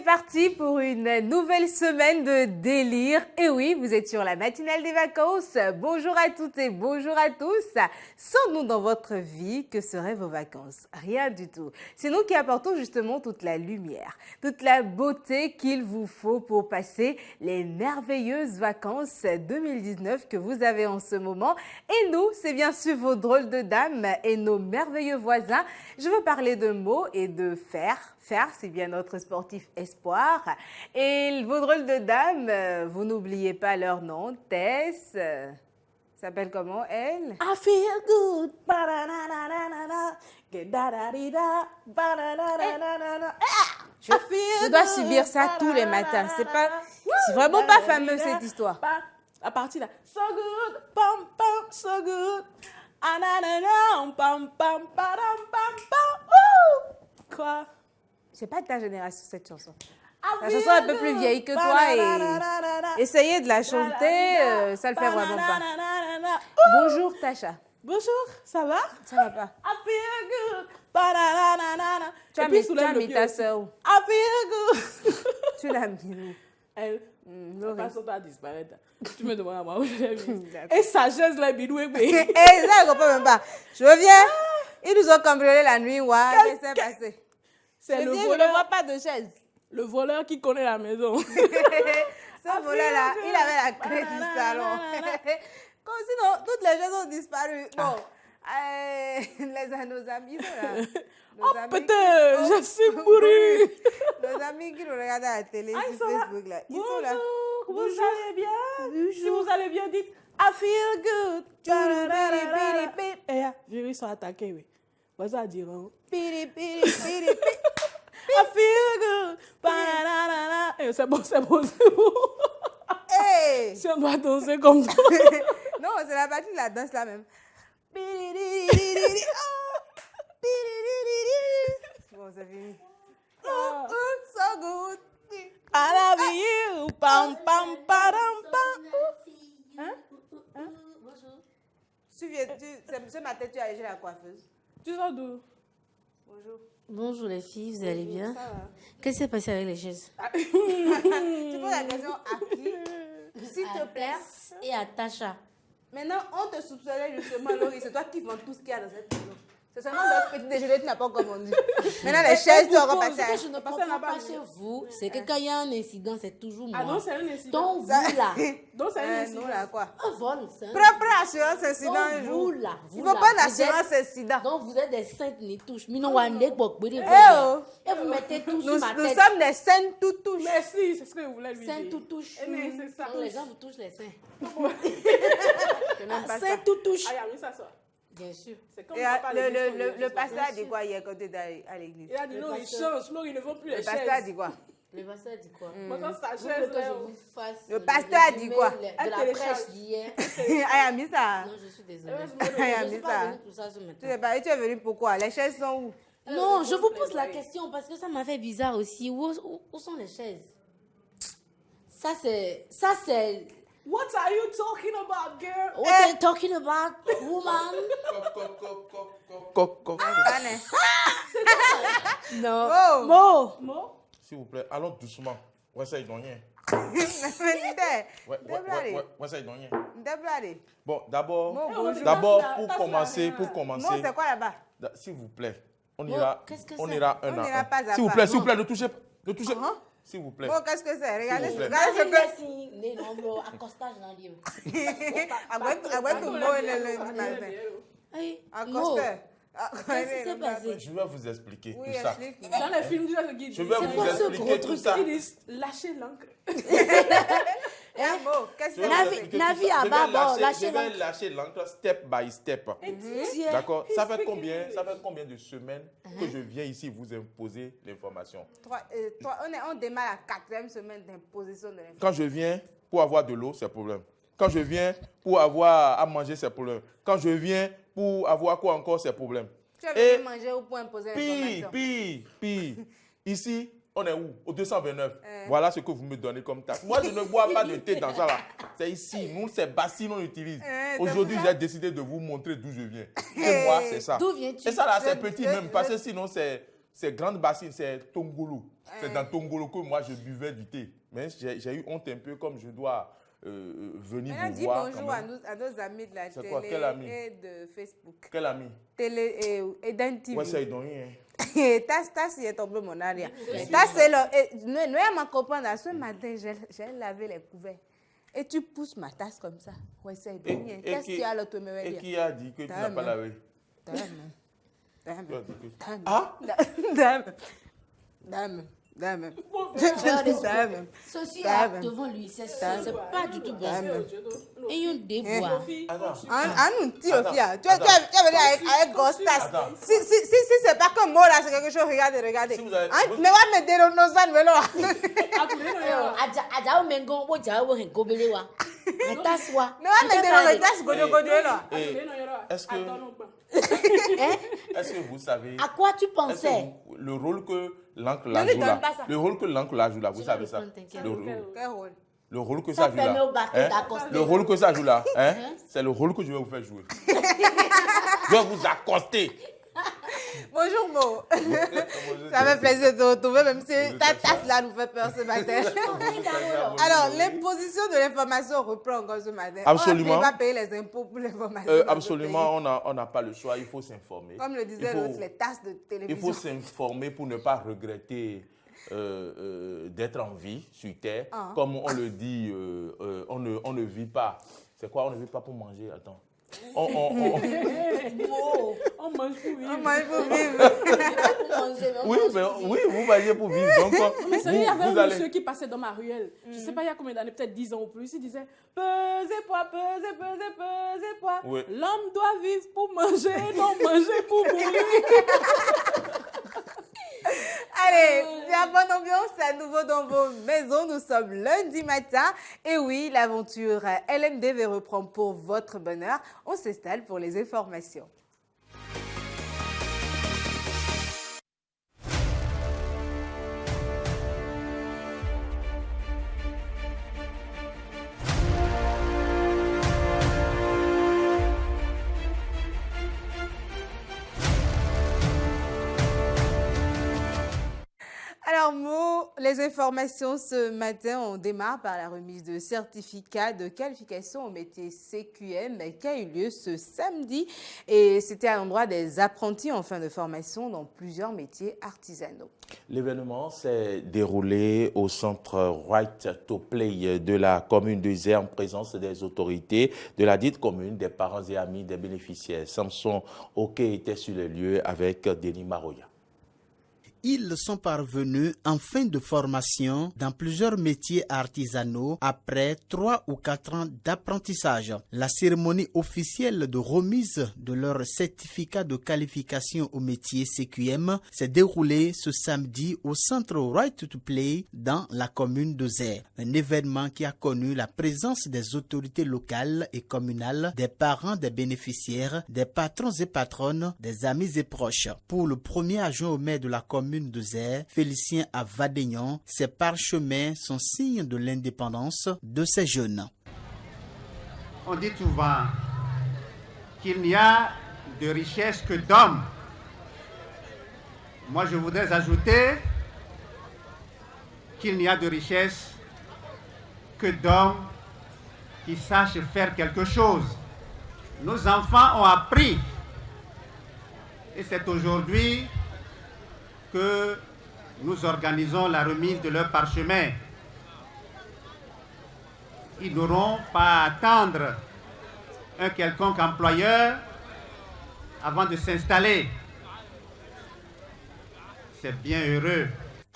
parti pour une nouvelle semaine de délire. Et oui, vous êtes sur la matinale des vacances. Bonjour à toutes et bonjour à tous. Sans nous dans votre vie, que seraient vos vacances? Rien du tout. C'est nous qui apportons justement toute la lumière, toute la beauté qu'il vous faut pour passer les merveilleuses vacances 2019 que vous avez en ce moment. Et nous, c'est bien sûr vos drôles de dames et nos merveilleux voisins. Je veux parler de Mo et de Fer. Fer, c'est bien notre sportif espoir. Et vos drôles de dames, vous n'oubliez pas leur nom. Tess s'appelle comment, elle? I feel good. Je dois subir ça tous les matins. C'est vraiment pas fameux cette histoire. La partie là. So good, pam pam, so good. Pam pam, padam pam pam. Quoi? C'est pas de ta génération cette chanson. La chanson est un peu plus vieille que toi et essayer de la chanter, ça le fait vraiment pas. Bonjour Tasha. Bonjour, ça va? Ça va pas. I feel good. Tu as mis ta soeur où? I feel good. Tu l'as mis où? Elle. Laurie. Pas à disparaître. Tu me demandes à moi où je l'ai mis. Et sagesse là, bidoué. Eh, ça, je comprends même pas. Je reviens. Ils nous ont cambriolé la nuit. Qu'est-ce qui s'est passé? C'est le Je ne voleur. vois pas de chaise. Le voleur qui connaît la maison. Ce voleur-là, il avait la clé du salon. Comme sinon, toutes les choses ont disparu. Bon, nos amis sont là. Oh, peut-être, je suis mourue. Nos amis qui nous regardent à la télé sur Facebook, là, ils sont là. Bonjour, vous allez bien? Si vous allez bien, dites I feel good. Ils sont attaqués, oui. Moi, ça diront. Piri, piri, piri, piri. I feel good. C'est bon. Hey! Si on doit danser comme ça. Non, c'est la partie de la danse là même. Bon, c'est fini. So good. I love you. Pam, pam, padam, pam. Ce matin, tu as allé chez la coiffeuse. Tu sors d'où? Bonjour. Bonjour les filles, vous allez bien? Ça va? Qu'est-ce qui s'est passé avec les chaises? Tu poses la question à qui? S'il te plaît. Et à Tasha. Maintenant, on te soupçonnait justement, Laurie, c'est toi qui vends tout ce qu'il y a dans cette maison. C'est seulement notre petit déjeuner, tu n'as pas encore vendu. Maintenant, les chaises, tu auras passé à... Ce que je ne comprends pas chez vous, c'est que quand il y a un incident, c'est toujours moi. Ah non, c'est un incident. Donc vous là, Donc c'est un incident. Nous, là, quoi? un vol, c'est un Propre assurance incident Donc un jour. vous là, Il ne faut pas d'assurance incident. Donc vous êtes des saintes nitouches. Et vous mettez tout sur Nous ma tête. sommes des saintes tout touches. Merci, c'est ce que je voulais lui Saintes dire. tout touches. Mais c'est ça. Donc les gens vous touchent les seins. C'est même pas ça. Saintes tout touches. Ah, il a mis ça, ça. Bien sûr. C'est comme Et papa, le pasteur a dit quoi hier quand tu étais à l'église? Il a dit non, il change. Non, ils ne vont plus les Le pasteur a chaises. dit quoi? Le pasteur a dit quoi? Maintenant, sa Vous voulez chaise, que là, je vous fasse Le pasteur a dit quoi? de la prêche d'hier. Ah, il a mis ça. Non, je suis désolée. Il a Je mis suis pas ça. venue pour ça ce matin. Tu n'es pas, tu es venu pourquoi? Les chaises sont où? Non, je vous pose la question parce que ça m'a fait bizarre aussi. Où sont les chaises? Ça c'est. What are you talking about, girl? What are you talking about, woman? Non. Oh! Mo. Mo? S'il vous plaît, allons doucement. Ouais, ça, ils n'ont rien. Ouais, ça, ils n'ont rien. Bon, d'abord, pour commencer, Moi, c'est quoi là-bas? s'il vous plaît, on Bon, ira, qu'est-ce que on c'est? ira un On à ira un. pas à S'il vous pas. plaît, s'il vous plaît, ne touchez pas. Ne touchez pas. S'il vous plaît. Oh, qu'est-ce que c'est? Regardez S'il vous plaît. ce que... Accostage dans le livre. Avec tout le monde le lundi matin. Hey, Mo, Accosteur. qu'est-ce qui s'est passé? Je vais vous expliquer Oui, tout ça. explique. Dans les films, tu as ce guide. Je vais C'est vous quoi ce expliquer gros tout truc? ça. Ils disent lâchez l'encre. Un mot, qu'est-ce que Je vais c'est? vous expliquer Navi tout ça. à Je vais bas bord, lâcher- lâchez Je vais l'encre. lâcher l'encre step by step. Tiens. D'accord? Ça fait combien de semaines que je viens ici vous imposer l'information? On démarre la 4e semaine d'imposition de l'info. Quand je viens pour avoir de l'eau, c'est problème. Quand je viens pour avoir à manger, c'est problème. Quand je viens pour avoir quoi encore, c'est problème. Tu as Et venu manger ou pour imposer pire. l'information? Ici, on est où? Au 229. Voilà ce que vous me donnez comme taxe. Moi, je ne bois pas de thé dans ça là. C'est ici. Nous, c'est Bastille, on utilise. Aujourd'hui, j'ai décidé de vous montrer d'où je viens. Et moi, c'est ça. D'où viens-tu? Et ça là, c'est petit même, parce que sinon, c'est ces grandes bassines, c'est Tongolo. C'est dans Tongolo que moi, je buvais du thé. Mais j'ai eu honte un peu comme je dois venir vous voir. Dis bonjour à nos amis de la télé et de Facebook. Quel ami? Télé et d'un TV. Ouais, ça y donne. Tas, il est tombé mon arrière. Tas, c'est le... Nous, ma copine, ce matin, j'ai lavé les couverts. Et tu pousses ma tasse comme ça. Ouais, c'est bien. Qu'est-ce qu'il y a là, et qui a dit que tu n'as pas lavé? Dame. Ceci là devant lui, c'est pas du tout bon. Et un déboire. Nous tu vas venir avec Gostas. Si c'est pas comme moi là, c'est quelque chose, regardez. Mais va me dire nos ânes, là. Adja mengo, bo jawo hen gobele wa. Taswa. Mais va me dire le tas godo là. Est-ce que vous savez à quoi tu pensais? Le rôle que l'oncle la joue là. Le rôle que l'oncle la joue là, vous savez ça? Le rôle que ça joue là. Le rôle que ça joue là, c'est le rôle que je vais vous faire jouer. Je vais vous accoster. Bonjour Mo. Ça fait plaisir de te retrouver, même si ta tasse là nous fait peur ce matin. Alors, l'imposition de l'information reprend encore ce matin. Absolument. On ne va pas payer les impôts pour l'information. Absolument, on n'a pas le choix, il faut s'informer. Comme le disait l'autre, les tasses de télévision. Il faut s'informer pour ne pas regretter d'être en vie sur Terre. Comme on le dit, on ne vit pas. C'est quoi, on ne vit pas pour manger? Attends. On mange pour vivre. On mange pour vivre. Oui, vous mangez pour vivre. Donc, mais il y avait un monsieur qui passait dans ma ruelle. Je ne sais pas il y a combien d'années, peut-être 10 ans ou plus. Il disait pesez poids. Oui. L'homme doit vivre pour manger, non manger pour mourir. Allez, la bonne ambiance à nouveau dans vos maisons. Nous sommes lundi matin. Et oui, l'aventure LMDV reprend pour votre bonheur. On s'installe pour les informations. Alors, Mo, les informations ce matin, on démarre par la remise de certificats de qualification au métier CQM qui a eu lieu ce samedi. Et c'était à l'endroit des apprentis en fin de formation dans plusieurs métiers artisanaux. L'événement s'est déroulé au centre Right to Play de la commune de Zé en présence des autorités de la dite commune, des parents et amis des bénéficiaires. Samson Oke était sur les lieux avec Denis Maroya. Ils sont parvenus en fin de formation dans plusieurs métiers artisanaux après 3 ou 4 ans d'apprentissage. La cérémonie officielle de remise de leur certificat de qualification au métier CQM s'est déroulée ce samedi au centre Right to Play dans la commune de Zé. Un événement qui a connu la présence des autorités locales et communales, des parents des bénéficiaires, des patrons et patronnes, des amis et proches. Pour le premier adjoint au maire de la commune de Zé, Félicien Avadegnon, ces parchemins sont signes de l'indépendance de ces jeunes. On dit souvent qu'il n'y a de richesse que d'hommes. Moi, je voudrais ajouter qu'il n'y a de richesse que d'hommes qui sachent faire quelque chose. Nos enfants ont appris, et c'est aujourd'hui que nous organisons la remise de leur parchemin. Ils n'auront pas à attendre un quelconque employeur avant de s'installer. C'est bien heureux.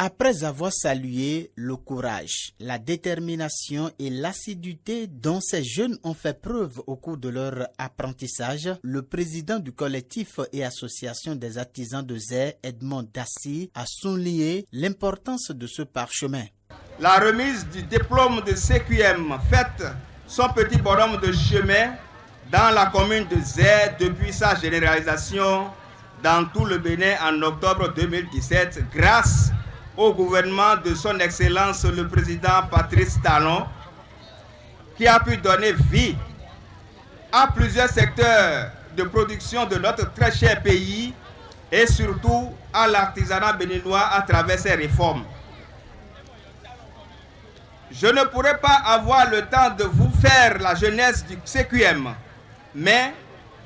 Après avoir salué le courage, la détermination et l'assiduité dont ces jeunes ont fait preuve au cours de leur apprentissage, le président du collectif et association des artisans de Zé, Edmond Dassi, a souligné l'importance de ce parchemin. La remise du diplôme de CQM fait son petit bonhomme de chemin dans la commune de Zé depuis sa généralisation dans tout le Bénin en octobre 2017 grâce au gouvernement de son Excellence le président Patrice Talon qui a pu donner vie à plusieurs secteurs de production de notre très cher pays et surtout à l'artisanat béninois à travers ces réformes. Je ne pourrai pas avoir le temps de vous faire la jeunesse du CQM, mais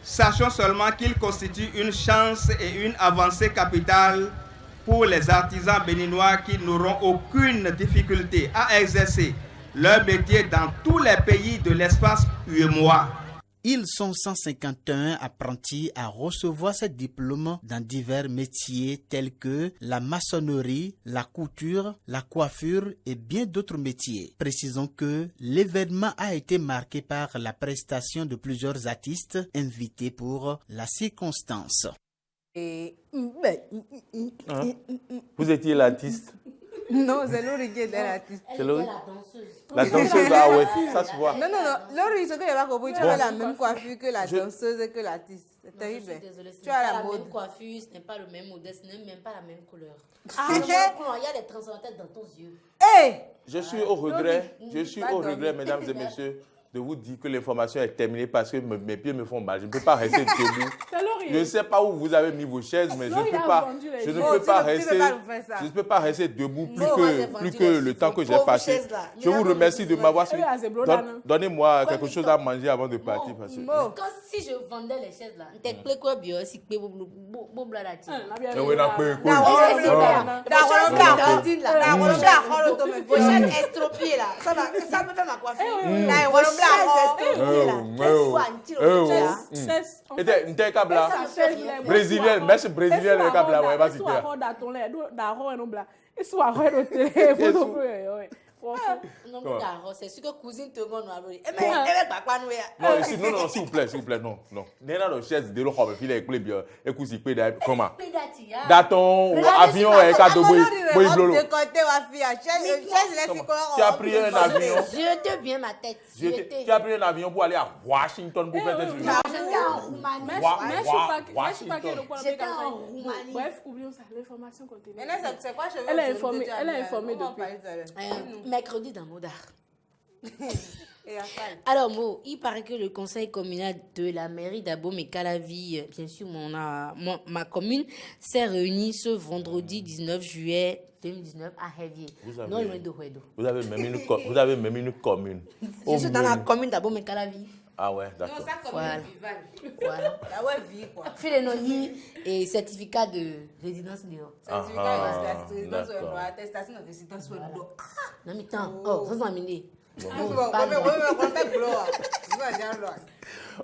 sachons seulement qu'il constitue une chance et une avancée capitale pour les artisans béninois qui n'auront aucune difficulté à exercer leur métier dans tous les pays de l'espace UEMOA. Ils sont 151 apprentis à recevoir ce diplôme dans divers métiers tels que la maçonnerie, la couture, la coiffure et bien d'autres métiers. Précisons que l'événement a été marqué par la prestation de plusieurs artistes invités pour la circonstance. Vous étiez l'artiste? Non, c'est Laurie qui était l'artiste. Elle était la danseuse. La danseuse, ah ouais, ça se voit. Non, Laurie, ce que j'ai pas compris, tu as la même coiffure que la danseuse et que l'artiste. C'est terrible. Je suis désolée, ce Tu n'est as pas la la mode. même coiffure, ce n'est pas le même modèle, ce n'est même pas la même couleur. Il Il y a des transparents dans ton yeux. Hey! Je suis au regret, mesdames et messieurs, de vous dire que l'information est terminée parce que mes pieds me font mal. Je ne peux pas rester debout. Je ne sais pas où vous avez mis vos chaises, mais je ne peux pas rester debout plus que le temps que j'ai passé. Je vous remercie de m'avoir suivi. Donnez-moi quelque chose à manger avant de partir. Parce que... Si je vendais les chaises là, tu te quoi bien si tu peux vos chaises estropiées là, ça me fait ma coiffure. Brésilienne, merci brésilienne le câble là, ouais, vas-y. C'est sûr que cousine te montre. Non, s'il vous plaît, non. Néna le chaise de l'eau, il est bien. Écoutez, comment? Daton, avion, et cadeau, tu as pris un avion. Jetez bien ma tête. Tu as pris un avion pour aller à Washington pour faire des J'étais en Roumanie. J'étais en Roumanie. Bref, oublions ça, l'information continue. Elle est informée depuis. Mercredi dans Modar. Alors, il paraît que le conseil communal de la mairie d'Abomey-Calavi, bien sûr, ma commune, s'est réuni ce vendredi 19 juillet 2019 à Hevier. Vous avez même une commune. Je suis dans la commune d'Abomey-Calavi. Ah ouais, d'accord. Non, ça Voilà. Voilà. La ouais vie quoi. Fait le noyer et certificat de résidence dehors. Certificat de résidence ou attestation de résidence ou Non, mais tant. Oh, ça s'en amené.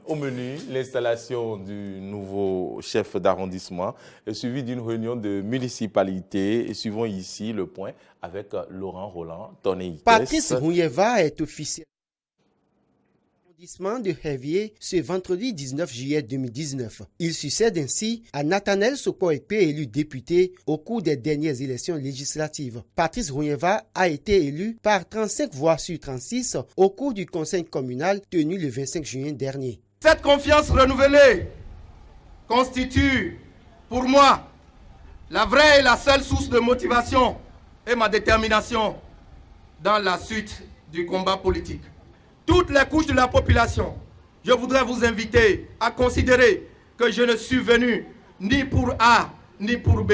Au menu, l'installation du nouveau chef d'arrondissement est suivie d'une réunion de municipalité. Et suivons ici le point avec Laurent Roland, Tonné. Patrice Rouyeva est officiel de Hevier ce vendredi 19 juillet 2019. Il succède ainsi à Nathanaël Soko-Ekpe, élu député au cours des dernières élections législatives. Patrice Rouyeva a été élu par 35 voix sur 36 au cours du conseil communal tenu le 25 juin dernier. Cette confiance renouvelée constitue pour moi la vraie et la seule source de motivation et ma détermination dans la suite du combat politique. Toutes les couches de la population, je voudrais vous inviter à considérer que je ne suis venu ni pour A ni pour B.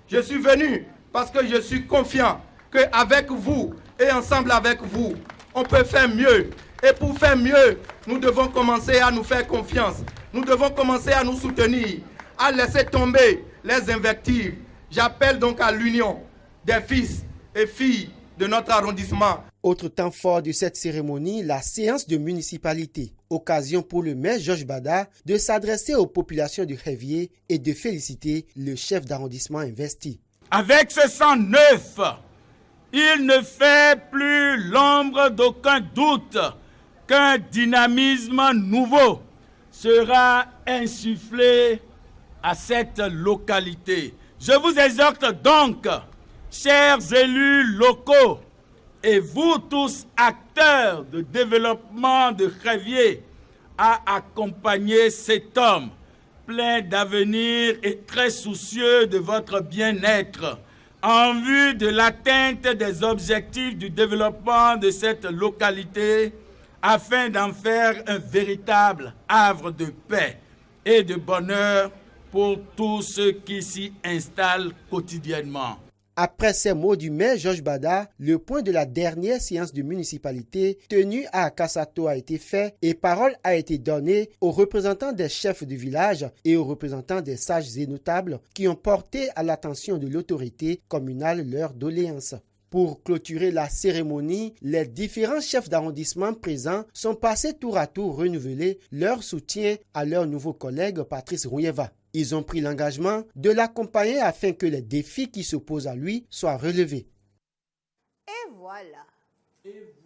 Je suis venu parce que je suis confiant qu'avec vous et ensemble avec vous, on peut faire mieux. Et pour faire mieux, nous devons commencer à nous faire confiance. Nous devons commencer à nous soutenir, à laisser tomber les invectives. J'appelle donc à l'union des fils et filles de notre arrondissement. Autre temps fort de cette cérémonie, la séance de municipalité. Occasion pour le maire Georges Bada de s'adresser aux populations de Hevier et de féliciter le chef d'arrondissement investi. Avec ce sang neuf, il ne fait plus l'ombre d'aucun doute qu'un dynamisme nouveau sera insufflé à cette localité. Je vous exhorte donc, chers élus locaux, et vous tous acteurs de développement de Hevier, à accompagner cet homme plein d'avenir et très soucieux de votre bien-être en vue de l'atteinte des objectifs du développement de cette localité afin d'en faire un véritable havre de paix et de bonheur pour tous ceux qui s'y installent quotidiennement. Après ces mots du maire Georges Bada, le point de la dernière séance de municipalité tenue à Kassato a été fait et parole a été donnée aux représentants des chefs du village et aux représentants des sages et notables qui ont porté à l'attention de l'autorité communale leurs doléances. Pour clôturer la cérémonie, les différents chefs d'arrondissement présents sont passés tour à tour renouveler leur soutien à leur nouveau collègue Patrice Rouyeva. Ils ont pris l'engagement de l'accompagner afin que les défis qui s'opposent à lui soient relevés. Et voilà.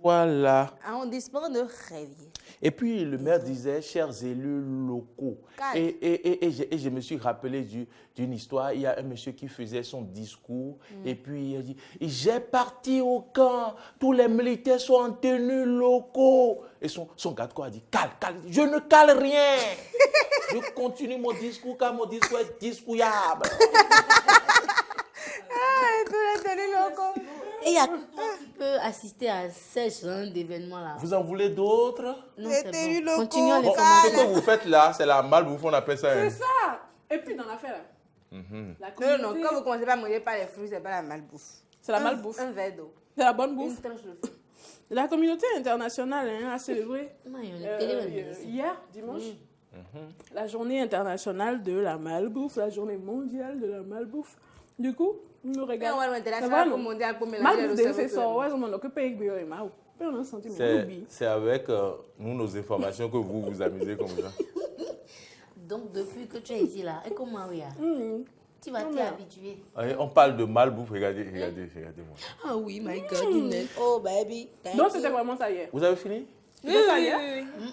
Voilà. Arrondissement de Révier. Et puis le maire disait, chers élus locaux, et je me suis rappelé d'une histoire. Il y a un monsieur qui faisait son discours et puis il a dit, j'ai parti au camp, tous les militaires sont en tenue locaux. Et son garde corps a dit, cale, je ne cale rien. Je continue mon discours car mon discours est discourable. Tous les tenues locaux. Et il y a qui peut assister à ce genre d'événements-là. Vous en voulez d'autres? Non, c'est bon. Continuons les Ce que vous faites là, c'est la malbouffe, on appelle ça. C'est ça. Et puis dans l'affaire, la communauté... Non, quand vous commencez pas à manger pas les fruits, c'est pas la malbouffe. C'est la malbouffe. Un verre d'eau. C'est la bonne bouffe. Une tranche de fruits. La communauté internationale a célébré hier, dimanche, la journée internationale de la malbouffe, la journée mondiale de la malbouffe. Du coup, nous regardons. C'est avec nous, nos informations, que vous vous amusez comme ça. Donc, depuis que tu es ici là, et comment oui, tu vas t'y habituer. On parle de malbouffe, regardez-moi. Ah oui, my God, oh baby. Donc, c'était vraiment ça hier. Vous avez fini? Oui.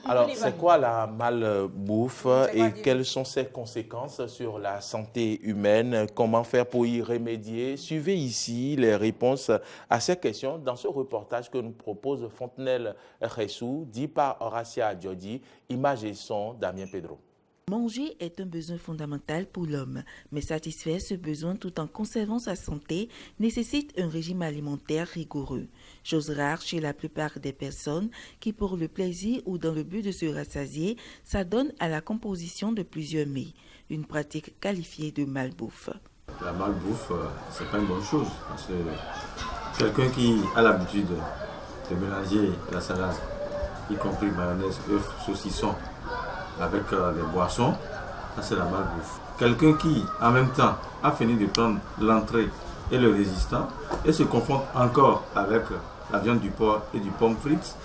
Alors, c'est quoi la malbouffe et quelles sont ses conséquences sur la santé humaine? Comment faire pour y remédier? Suivez ici les réponses à ces questions dans ce reportage que nous propose Fontenelle Ressou, dit par Horacia Adjodi, images et son Damien Pedro. Manger est un besoin fondamental pour l'homme, mais satisfaire ce besoin tout en conservant sa santé nécessite un régime alimentaire rigoureux. Chose rare chez la plupart des personnes qui, pour le plaisir ou dans le but de se rassasier, s'adonnent à la composition de plusieurs mets, une pratique qualifiée de malbouffe. La malbouffe, c'est pas une bonne chose, parce que quelqu'un qui a l'habitude de mélanger la salade, y compris mayonnaise, œufs, saucisson, avec des boissons, ça c'est la malbouffe. Quelqu'un qui, en même temps, a fini de prendre l'entrée et le résistant et se confronte encore avec la viande du porc et du pomme frite,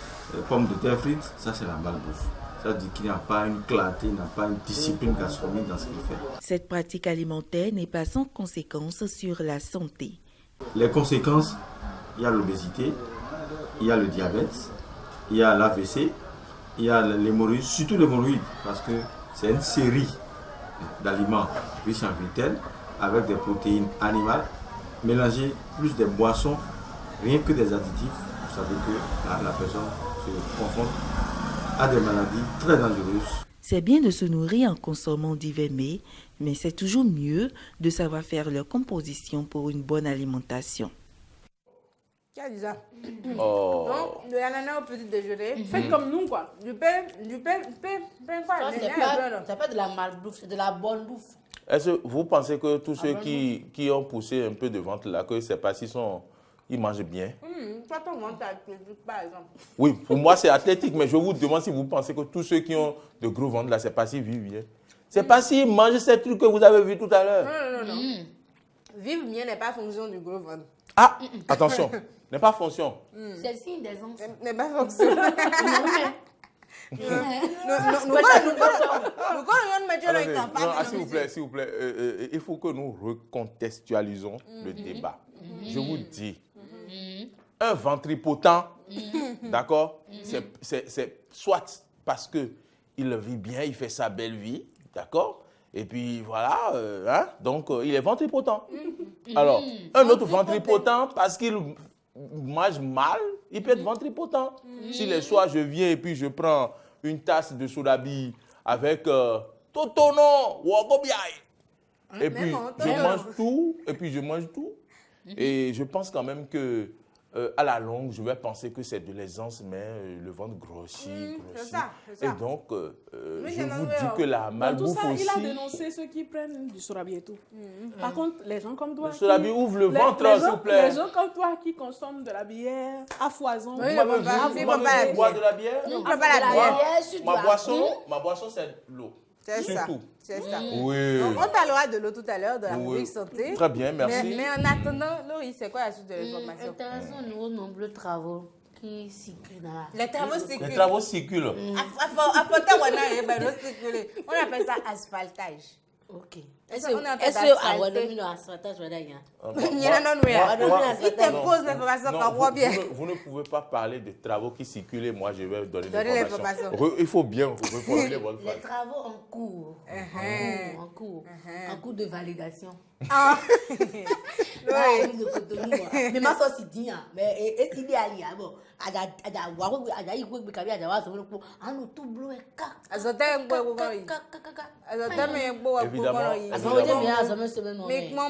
pommes de terre frites, ça c'est la malbouffe. Ça dit qu'il n'y a pas une clarté, il n'y a pas une discipline gastronomique dans ce qu'il fait. Cette pratique alimentaire n'est pas sans conséquences sur la santé. Les conséquences, il y a l'obésité, il y a le diabète, il y a l'AVC, il y a l'hémorroïde, surtout l'hémorroïde, parce que c'est une série d'aliments riches en gluten avec des protéines animales, mélanger plus des boissons, rien que des additifs. Vous savez que la personne se confronte à des maladies très dangereuses. C'est bien de se nourrir en consommant divers mets, mais c'est toujours mieux de savoir faire leur composition pour une bonne alimentation. Qui a dit ça? Oh. Donc, de l'ananas au petit déjeuner. Faites comme nous, quoi. Du pain quoi? C'est pas de la malbouffe, c'est de la bonne bouffe. Est-ce que vous pensez que tous ceux qui ont poussé un peu de ventre là, que c'est parce qu'ils mangent bien? Toi, ton ventre athlétique, par exemple. Oui, pour moi c'est athlétique, mais je vous demande si vous pensez que tous ceux qui ont de gros ventre là, c'est parce qu'ils vivent bien. C'est parce qu'ils mangent ces trucs que vous avez vus tout à l'heure. Non. Vivre bien n'est pas fonction du gros ventre. Ah, attention, n'est pas fonction. C'est le signe des enfants. N'est pas fonction. S'il vous plaît, il faut que nous recontextualisons le débat. Je vous dis, un ventripotent, d'accord, c'est soit parce qu'il vit bien, il fait sa belle vie, d'accord, et puis voilà, donc il est ventripotent. Alors, un autre ventripotent, parce qu'il mange mal, il peut être ventripotent. Si les soirs je viens et puis je prends une tasse de sodabi avec Totono, Wagobiaï, et puis je mange tout, et je pense quand même que à la longue, je vais penser que c'est de l'aisance, mais le ventre grossit. C'est ça. Et donc, je vous dis que la malbouffe tout ça, aussi... il a dénoncé ceux qui prennent du sorabi et tout. Par contre, les gens comme toi... Le sorabi ouvre le ventre, s'il vous plaît. Les gens comme toi qui consomment de la bière à foison... Oui, vous boire de la bière? Non, pas la bière. Ma boisson, c'est l'eau. C'est ça. Oui. Donc, on parlera de l'eau tout à l'heure, de la rubrique santé. Très bien, merci. Mais en attendant, Laurie, c'est quoi la suite de l'information? Intéressant, nous, nombreux travaux qui circulent dans la... Les travaux circulent. Les travaux circulent. On appelle ça asphaltage. Ok. Est-ce Il t'impose l'information qu'on voit bien. Vous ne pouvez pas parler de travaux qui circulent et moi je vais donner l'information. Il faut bien reformuler votre phrase. Les travaux en cours. En cours de validation. Mais ma soeur s'y dit, mais est-ce qu'il y a bon,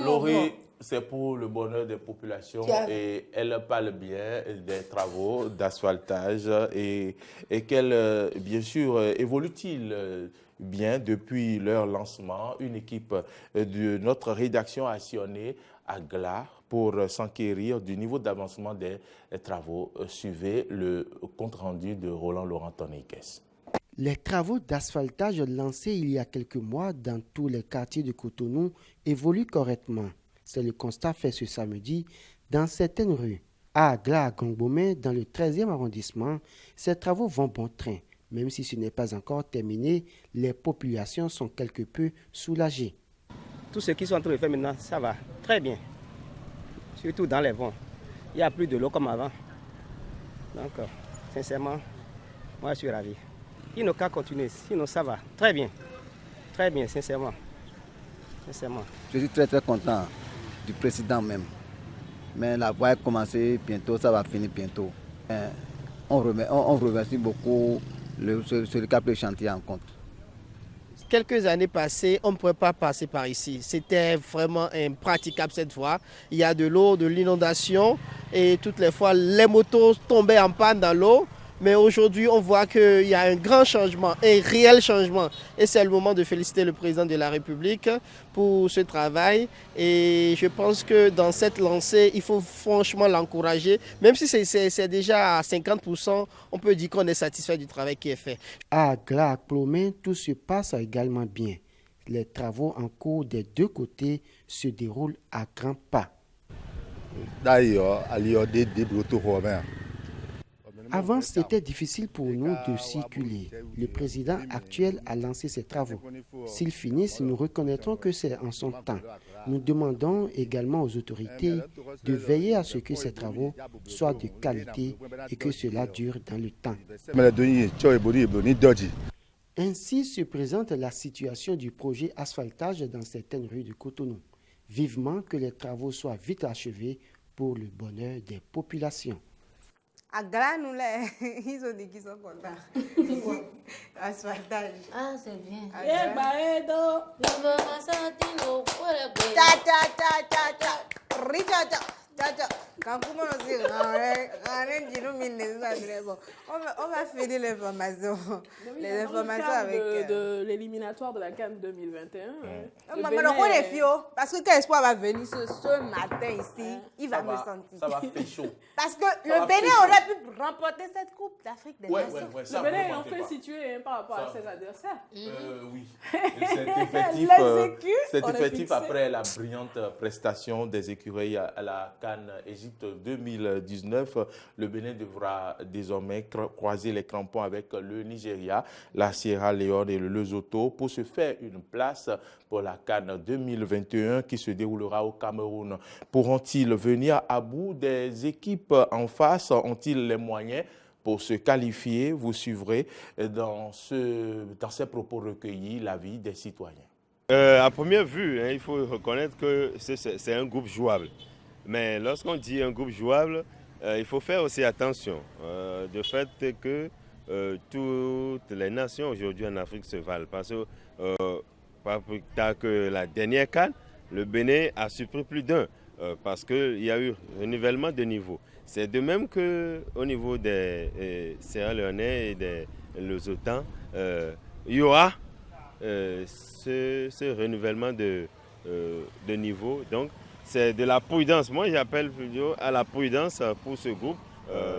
Laurie, c'est pour le bonheur des populations et elle parle bien des travaux d'asphaltage et qu'elle, bien sûr, évolue-t-il bien depuis leur lancement. Une équipe de notre rédaction a sillonné à Gla pour s'enquérir du niveau d'avancement des travaux. Suivez le compte-rendu de Roland Laurent Tonnikes. Les travaux d'asphaltage lancés il y a quelques mois dans tous les quartiers de Cotonou évoluent correctement. C'est le constat fait ce samedi dans certaines rues. À Agla, à Gongbomé, dans le 13e arrondissement, ces travaux vont bon train. Même si ce n'est pas encore terminé, les populations sont quelque peu soulagées. Tout ce qu'ils sont en train de faire maintenant, ça va très bien. Surtout dans les vents. Il n'y a plus de l'eau comme avant. Donc, sincèrement, moi je suis ravi. Il n'a qu'à continuer, sinon ça va très bien, sincèrement. Je suis très content du président même. Mais la voie a commencé bientôt, ça va finir bientôt. On remercie beaucoup celui qui a pris le chantier en compte. Quelques années passées, on ne pouvait pas passer par ici. C'était vraiment impraticable cette voie. Il y a de l'eau, de l'inondation et toutes les fois, les motos tombaient en panne dans l'eau. Mais aujourd'hui, on voit qu'il y a un grand changement, un réel changement. Et c'est le moment de féliciter le président de la République pour ce travail. Et je pense que dans cette lancée, il faut franchement l'encourager. Même si c'est déjà à 50%, on peut dire qu'on est satisfait du travail qui est fait. À Gla-Clomé, tout se passe également bien. Les travaux en cours des deux côtés se déroulent à grands pas. D'ailleurs, avant, c'était difficile pour nous de circuler. Le président actuel a lancé ses travaux. S'ils finissent, nous reconnaîtrons que c'est en son temps. Nous demandons également aux autorités de veiller à ce que ces travaux soient de qualité et que cela dure dans le temps. Ainsi se présente la situation du projet asphaltage dans certaines rues de Cotonou. Vivement que les travaux soient vite achevés pour le bonheur des populations. À Gla, nous, ils ont dit qu'ils sont contents. Asphaltage. Ah, c'est bien. Quand on va finir l'information. Les informations avec de l'éliminatoire de la CAN 2021. Parce que quand Espoir va venir ce matin ici, il va me sentir. Ça va faire chaud. Parce que le Bénin aurait pu remporter cette Coupe d'Afrique des Nations. Le Bénin est en fait situé par rapport à ses adversaires. Oui. Cet effectif après la brillante prestation des écureuils à la CAN Égypte 2019, le Bénin devra désormais croiser les crampons avec le Nigeria, la Sierra Leone et le Lesotho pour se faire une place pour la CAN 2021 qui se déroulera au Cameroun. Pourront-ils venir à bout des équipes en face? Ont-ils les moyens pour se qualifier? Vous suivrez dans ces propos recueillis l'avis des citoyens. À première vue, il faut reconnaître que c'est un groupe jouable. Mais lorsqu'on dit un groupe jouable, il faut faire aussi attention du fait que toutes les nations aujourd'hui en Afrique se valent. Parce que pas plus tard que la dernière CAN, le Bénin a surpris plus d'un parce qu'il y a eu un nivellement de niveau. C'est de même qu'au niveau des Sierra-Léonais et des Lesotans, il y aura ce renouvellement de niveau. Donc, c'est de la prudence. Moi, j'appelle plutôt à la prudence pour ce groupe.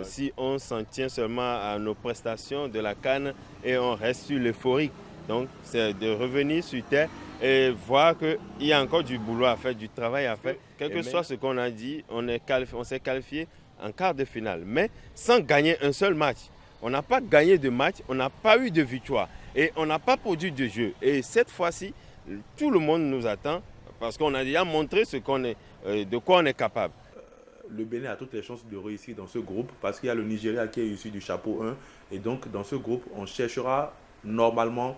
Si on s'en tient seulement à nos prestations de la CAN et on reste sur l'euphorie. Donc, c'est de revenir sur terre et voir qu'il y a encore du boulot à faire, du travail à faire. Quel que soit ce qu'on a dit, on s'est qualifié en quart de finale, mais sans gagner un seul match. On n'a pas gagné de match, on n'a pas eu de victoire et on n'a pas produit de jeu. Et cette fois-ci, tout le monde nous attend parce qu'on a déjà montré de quoi on est capable. Le Bénin a toutes les chances de réussir dans ce groupe parce qu'il y a le Nigeria qui est issu du chapeau 1. Et donc, dans ce groupe, on cherchera normalement,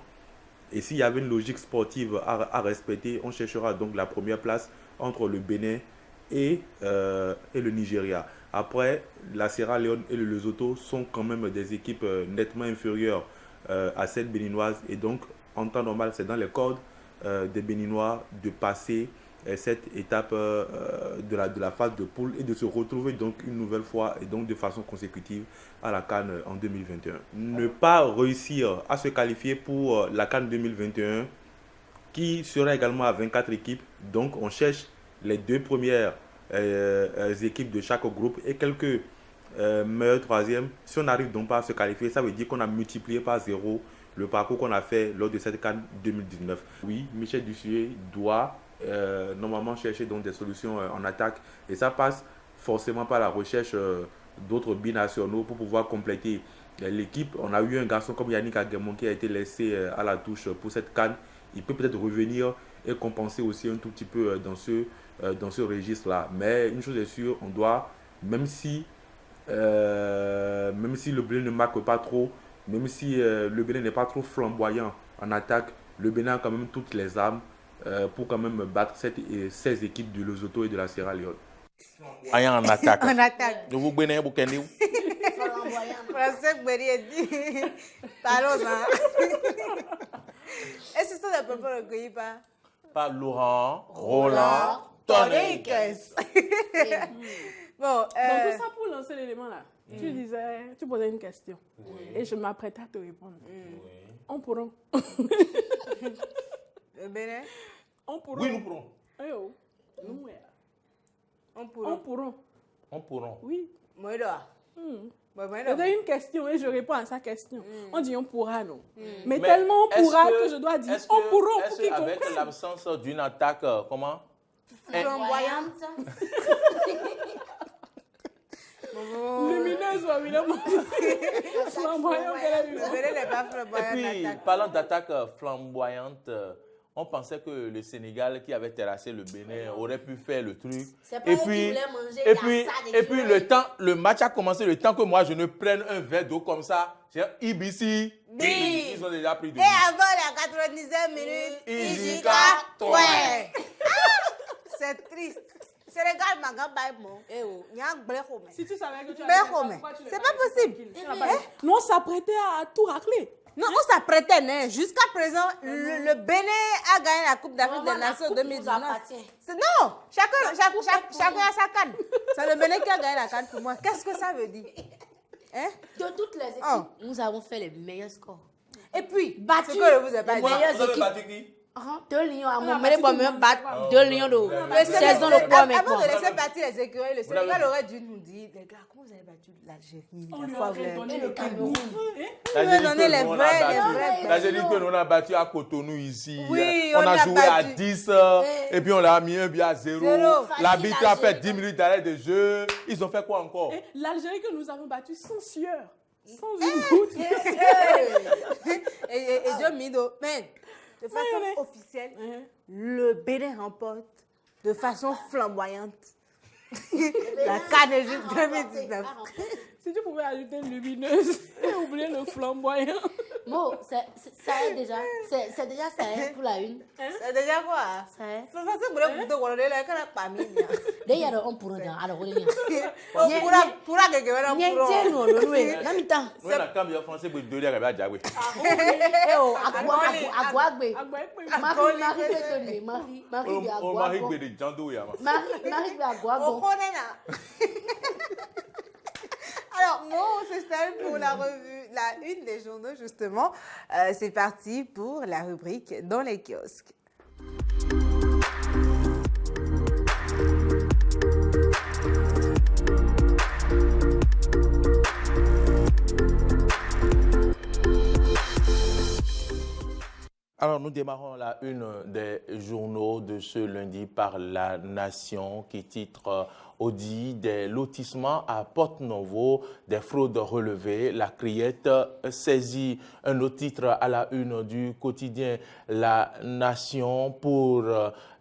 et s'il y avait une logique sportive à respecter, on cherchera donc la première place entre le Bénin et le Nigeria. Après, la Sierra Leone et le Lesotho sont quand même des équipes nettement inférieures à celles béninoises. Et donc, en temps normal, c'est dans les cordes des Béninois de passer cette étape de la phase de poule et de se retrouver donc une nouvelle fois et donc de façon consécutive à la CAN en 2021. Ne pas réussir à se qualifier pour la CAN 2021 qui sera également à 24 équipes. Donc on cherche les 2 premières équipes de chaque groupe et quelques meilleurs troisièmes. Si on n'arrive donc pas à se qualifier, ça veut dire qu'on a multiplié par 0 le parcours qu'on a fait lors de cette CAN 2019. Oui, Michel Dussuet doit normalement chercher donc des solutions en attaque et ça passe forcément par la recherche d'autres binationaux pour pouvoir compléter l'équipe. On a eu un garçon comme Yannick Aguemon qui a été laissé à la touche pour cette CAN. Il peut peut-être revenir et compenser aussi un tout petit peu dans ce registre-là. Mais une chose est sûre, on doit, même si le Bénin ne marque pas trop, même si le Bénin n'est pas trop flamboyant en attaque, le Bénin a quand même toutes les armes pour quand même battre 16 équipes du Lesotho et de la Sierra Leone. En attaque. En attaque. Vous Bénin, vous connaissez où? Français Béni a dit. Parlons là. Est-ce que ça ne peut pas recueillir par Laurent, Roland, Tonic. Bon, donc tout ça pour lancer l'élément là. Tu posais une question et je m'apprêtais à te répondre. On pourra. Bénin? On pourra. Oui, nous pourrons. Nous, on pourra. On pourra. Oui. Moi, je donne une question et je réponds à sa question. On dit on pourra, non. Mais tellement on pourra que je dois dire on pourra. Est-ce qu'avec l'absence d'une attaque, comment? Flamboyante. Lumineuse ou évidemment. Flamboyante. Et puis, parlant d'attaque flamboyante, on pensait que le Sénégal qui avait terrassé le Bénin aurait pu faire le truc. Et puis le match a commencé le temps que moi je ne prenne un verre d'eau comme ça. J'ai IBC. Ils ont déjà pris de. Et avant la 90e minute, Izika, toi. C'est triste. Sénégal m'a gagné. Si tu savais que tu c'est pas possible. Nous on s'apprêtait à tout racler. Non, on s'apprêtait, hein. Jusqu'à présent, le Bénin a gagné la Coupe d'Afrique des Nations 2019. Non, chacun a sa canne. C'est le Bénin qui a gagné la canne pour moi. Qu'est-ce que ça veut dire? Hein? De toutes les équipes, nous avons fait les meilleurs scores. Et puis, battu ce que je vous ai pas les dit. meilleures équipes. 2 lions à mon mari pour me battre 2 lions de 16 ans de poids. Avant de laisser partir les écureuils, le Sénégal aurait dû nous dire, les gars, comment vous avez battu l'Algérie, la fois et le Cameroun. L'Algérie que nous a battu à Cotonou ici. Oui, on a joué à 10 et puis on l'a mis un but à 0. L'arbitre a fait 10 minutes d'arrêt de jeu. Ils ont fait quoi encore? L'Algérie que nous avons battu sans sueur, sans une goutte. Et Dieu Mido, de façon officielle, le Bénin remporte de façon flamboyante la CAN 2019. Si tu pouvais ajouter lumineuse et oublier le flamboyant. Bon, ça est déjà. C'est déjà ça pour la une. C'est déjà quoi? C'est ça, c'est pour le bout de l'oreille, quand on a pas mis. D'ailleurs, on pourra dans. Alors, on est bien. On pourra que quelqu'un en pourra. Non, non, non. Non, mi-temps. C'est la cam français pour 2 heures avec Diagwe. Agouagbe. Marie de Agouagbe. Marie de Agouagbe. Alors, Mo s'installe pour la revue, la une des journaux, justement. C'est parti pour la rubrique dans les kiosques. Alors, nous démarrons la une des journaux de ce lundi par La Nation qui titre Audit des lotissements à Porte-Novo, des fraudes relevées, la criette saisit. Un autre titre à la une du quotidien La Nation pour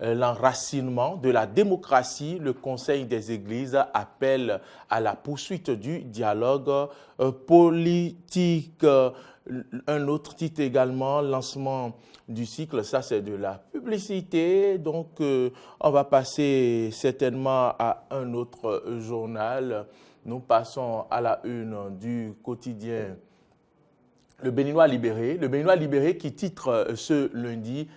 l'enracinement de la démocratie. Le Conseil des Églises appelle à la poursuite du dialogue politique. Un autre titre également, lancement du cycle, ça c'est de la publicité. Donc on va passer certainement à un autre journal. Nous passons à la une du quotidien Le Béninois libéré. Le Béninois libéré qui titre ce lundi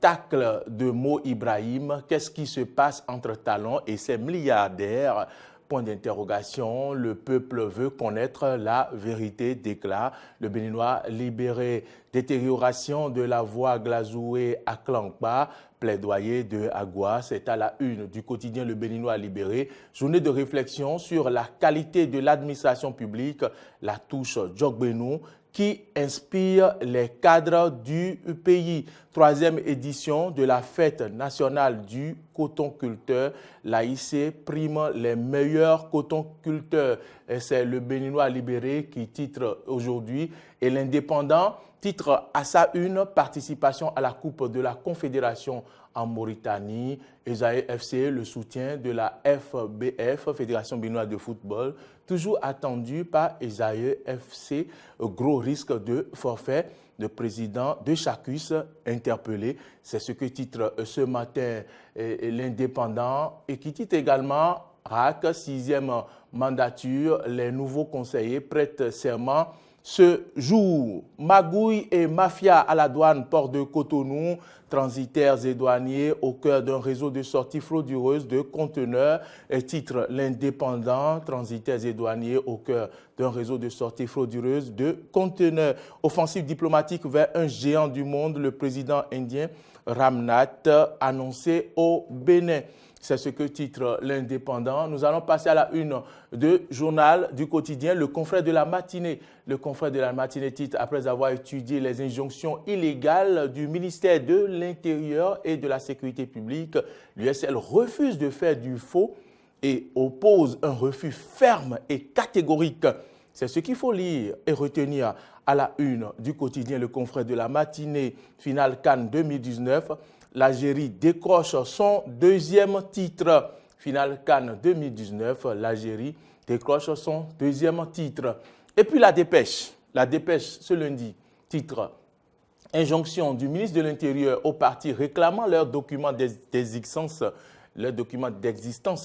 tacle de Mo Ibrahim. Qu'est-ce qui se passe entre Talon et ses milliardaires? Point d'interrogation, le peuple veut connaître la vérité, déclare le Béninois libéré. Détérioration de la voie Glazoué à Klankpa, plaidoyer de Agua, c'est à la une du quotidien Le Béninois libéré. Journée de réflexion sur la qualité de l'administration publique, la touche Djokbenou, qui inspire les cadres du pays. Troisième édition de la fête nationale du coton-culteur. L'AIC prime les meilleurs coton-culteurs. C'est le Béninois libéré qui titre aujourd'hui. Et l'Indépendant titre à sa une participation à la Coupe de la Confédération en Mauritanie. Esaïe FC, le soutien de la FBF, Fédération Béninoise de Football, toujours attendu par Esaïe FC. Gros risque de forfait. Le président de Chacus interpellé. C'est ce que titre ce matin l'Indépendant et qui titre également RAC, 6e mandature. Les nouveaux conseillers prêtent serment ce jour. Magouille et mafia à la douane, port de Cotonou, transitaires et douaniers au cœur d'un réseau de sorties frauduleuses de conteneurs. Et titre l'Indépendant, transitaires et douaniers au cœur d'un réseau de sorties frauduleuses de conteneurs. Offensive diplomatique vers un géant du monde, le président indien Ramnath annoncé au Bénin. C'est ce que titre l'Indépendant. Nous allons passer à la une de journal du quotidien, le confrère de la matinée. Le confrère de la matinée titre, après avoir étudié les injonctions illégales du ministère de l'Intérieur et de la Sécurité publique, l'USL refuse de faire du faux et oppose un refus ferme et catégorique. C'est ce qu'il faut lire et retenir à la une du quotidien, le confrère de la matinée. Finale CAN 2019. L'Algérie décroche son deuxième titre. Finale CAN 2019, l'Algérie décroche son deuxième titre. Et puis la dépêche ce lundi, titre « Injonction du ministre de l'Intérieur aux partis réclamant leurs documents d'existence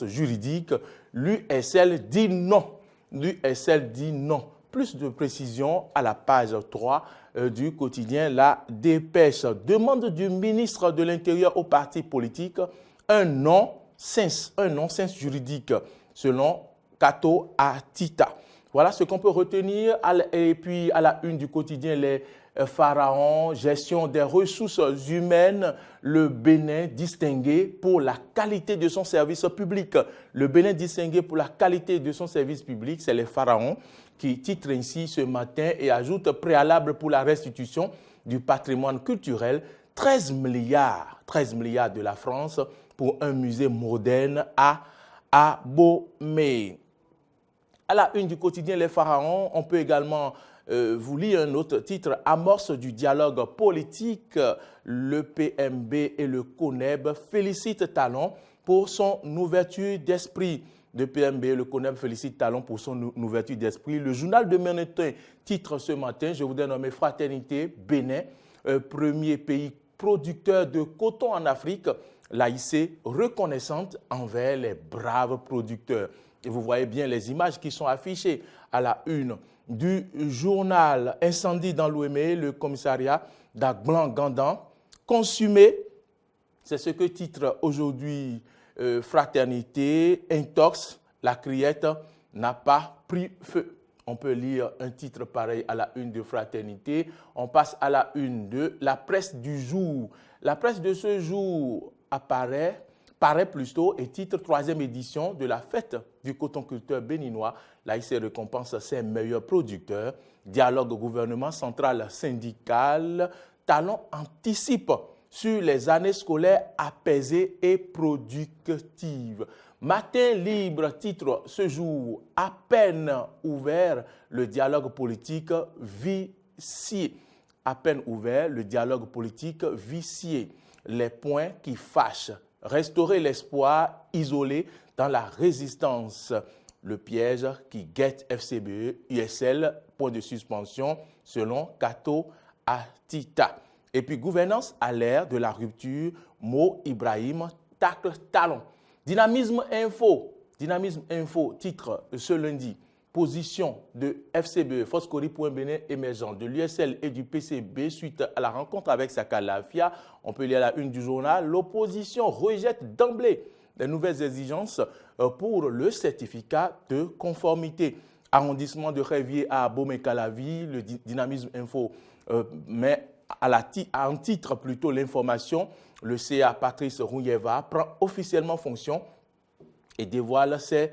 juridique. L'USL dit non. L'USL dit non. Plus de précision à la page 3 du quotidien La Dépêche. Demande du ministre de l'Intérieur aux partis politiques un non-sens juridique, selon Kato Atita. Voilà ce qu'on peut retenir. Et puis à la une du quotidien Les Pharaons, gestion des ressources humaines, le Bénin distingué pour la qualité de son service public. Le Bénin distingué pour la qualité de son service public, c'est Les Pharaons qui titre ainsi ce matin et ajoute préalable pour la restitution du patrimoine culturel, 13 milliards de la France pour un musée moderne à Abomey. À la une du quotidien Les Pharaons, on peut également vous lire un autre titre, amorce du dialogue politique. Le PMB et le CONEB félicitent Talon pour son ouverture d'esprit. Le PMB et le CONEB félicitent Talon pour son ouverture d'esprit. Le journal de Ménétin titre ce matin, je vous dénomme Fraternité Bénin, premier pays producteur de coton en Afrique, l'AIC reconnaissante envers les braves producteurs. Et vous voyez bien les images qui sont affichées à la une du journal. Incendie dans l'Ouémé, le commissariat d'Agban-Gandan consumé. C'est ce que titre aujourd'hui Fraternité, intox, la criette n'a pas pris feu. On peut lire un titre pareil à la une de Fraternité. On passe à la une de la presse du jour. La presse de ce jour paraît plutôt et titre 3e édition de la fête du cotonculteur béninois. L'AIC récompense ses meilleurs producteurs. Dialogue gouvernement central syndical. Talon anticipe sur les années scolaires apaisées et productives. Matin libre titre ce jour, à peine ouvert, le dialogue politique vicié. À peine ouvert, le dialogue politique vicié. Les points qui fâchent. Restaurer l'espoir isolé dans la résistance. Le piège qui guette FCBE, USL, point de suspension, selon Kato Atita. Et puis, gouvernance à l'ère de la rupture, Mo Ibrahim tacle talon. Dynamisme info, titre ce lundi, position de FCBE, Foscori.Bénin émergent de l'USL et du PCB suite à la rencontre avec Saka Lafia. On peut lire à la une du journal, l'opposition rejette d'emblée les nouvelles exigences pour le certificat de conformité. Arrondissement de Révier à Abomey-Calavi, le dynamisme info met en titre plutôt l'information. Le CA Patrice Rouyeva prend officiellement fonction et dévoile ses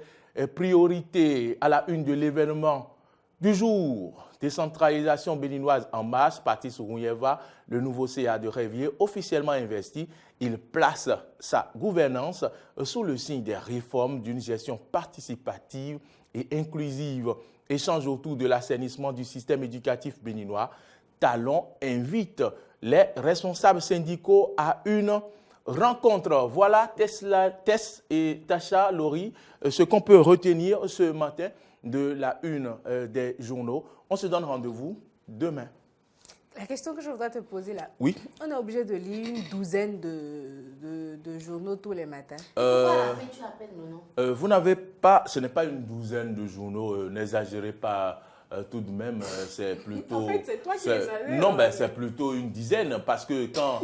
priorités à la une de l'événement du jour. Décentralisation béninoise en marche, Patrice Rouyeva, le nouveau CA de Révier, officiellement investi. Il place sa gouvernance sous le signe des réformes d'une gestion participative et inclusive. Échange autour de l'assainissement du système éducatif béninois. Talon invite les responsables syndicaux à une rencontre. Voilà Tess et Tacha Lori, ce qu'on peut retenir ce matin de la une des journaux. On se donne rendez-vous demain. La question que je voudrais te poser là, oui. On est obligé de lire une douzaine de journaux tous les matins. Pourquoi à la fin tu appelles le nom? Vous n'avez pas, ce n'est pas une douzaine de journaux, n'exagérez pas. Tout de même, c'est plutôt... En fait, c'est toi qui les avais. Non, c'est plutôt une dizaine, parce que quand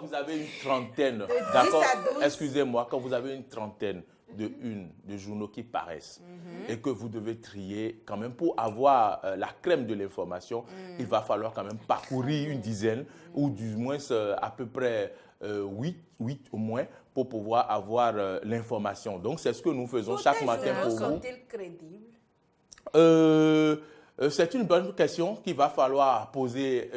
vous avez une trentaine, d'accord, excusez-moi, quand vous avez une trentaine de journaux qui paraissent et que vous devez trier quand même pour avoir la crème de l'information, il va falloir quand même parcourir une dizaine ou du moins à peu près 8 au moins pour pouvoir avoir l'information. Donc, c'est ce que nous faisons chaque matin pour vous. Sont-ils crédibles? C'est une bonne question qu'il va falloir poser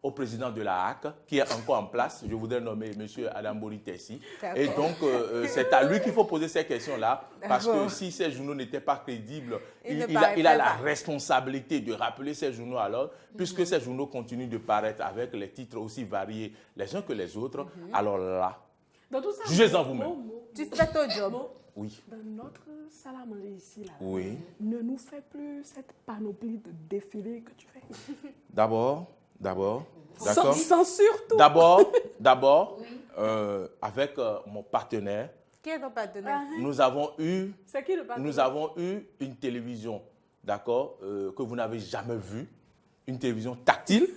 au président de la HAC, qui est encore en place. Je voudrais nommer M. Adam Boritessi. Et donc, c'est à lui qu'il faut poser ces questions-là, parce que si ces journaux n'étaient pas crédibles, il a la responsabilité de rappeler ces journaux à l'ordre, puisque ces journaux continuent de paraître avec les titres aussi variés les uns que les autres. Alors là, jugez-en vous-même. Tu fais ton job. Oui. Dans notre salle à manger ici, là, oui. Ne nous fais plus cette panoplie de défilés que tu fais. D'accord. Censure tout. D'abord, oui. Avec mon partenaire. Qui est ton partenaire? Nous avons eu. C'est qui le partenaire? Nous avons eu une télévision, d'accord, que vous n'avez jamais vue, une télévision tactile,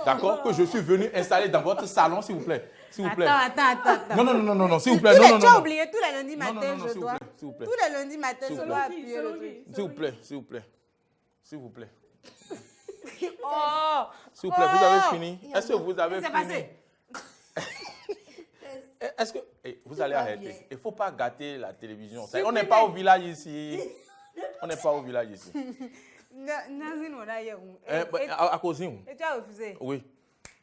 d'accord, que je suis venu installer dans votre salon, s'il vous plaît. S'il vous plaît. Attends. Non, s'il vous plaît. Non. Tu as oublié, tous les lundis matin, je dois. S'il vous plaît. Tous les lundis matin, je dois appuyer le truc. S'il vous plaît. Oh. S'il vous plaît, vous avez fini? Est-ce que vous avez fini? Passé. Est-ce que... vous allez arrêter. Il ne faut pas gâter la télévision. On n'est pas au village ici. À cause de vous. Et tu as refusé? Oui.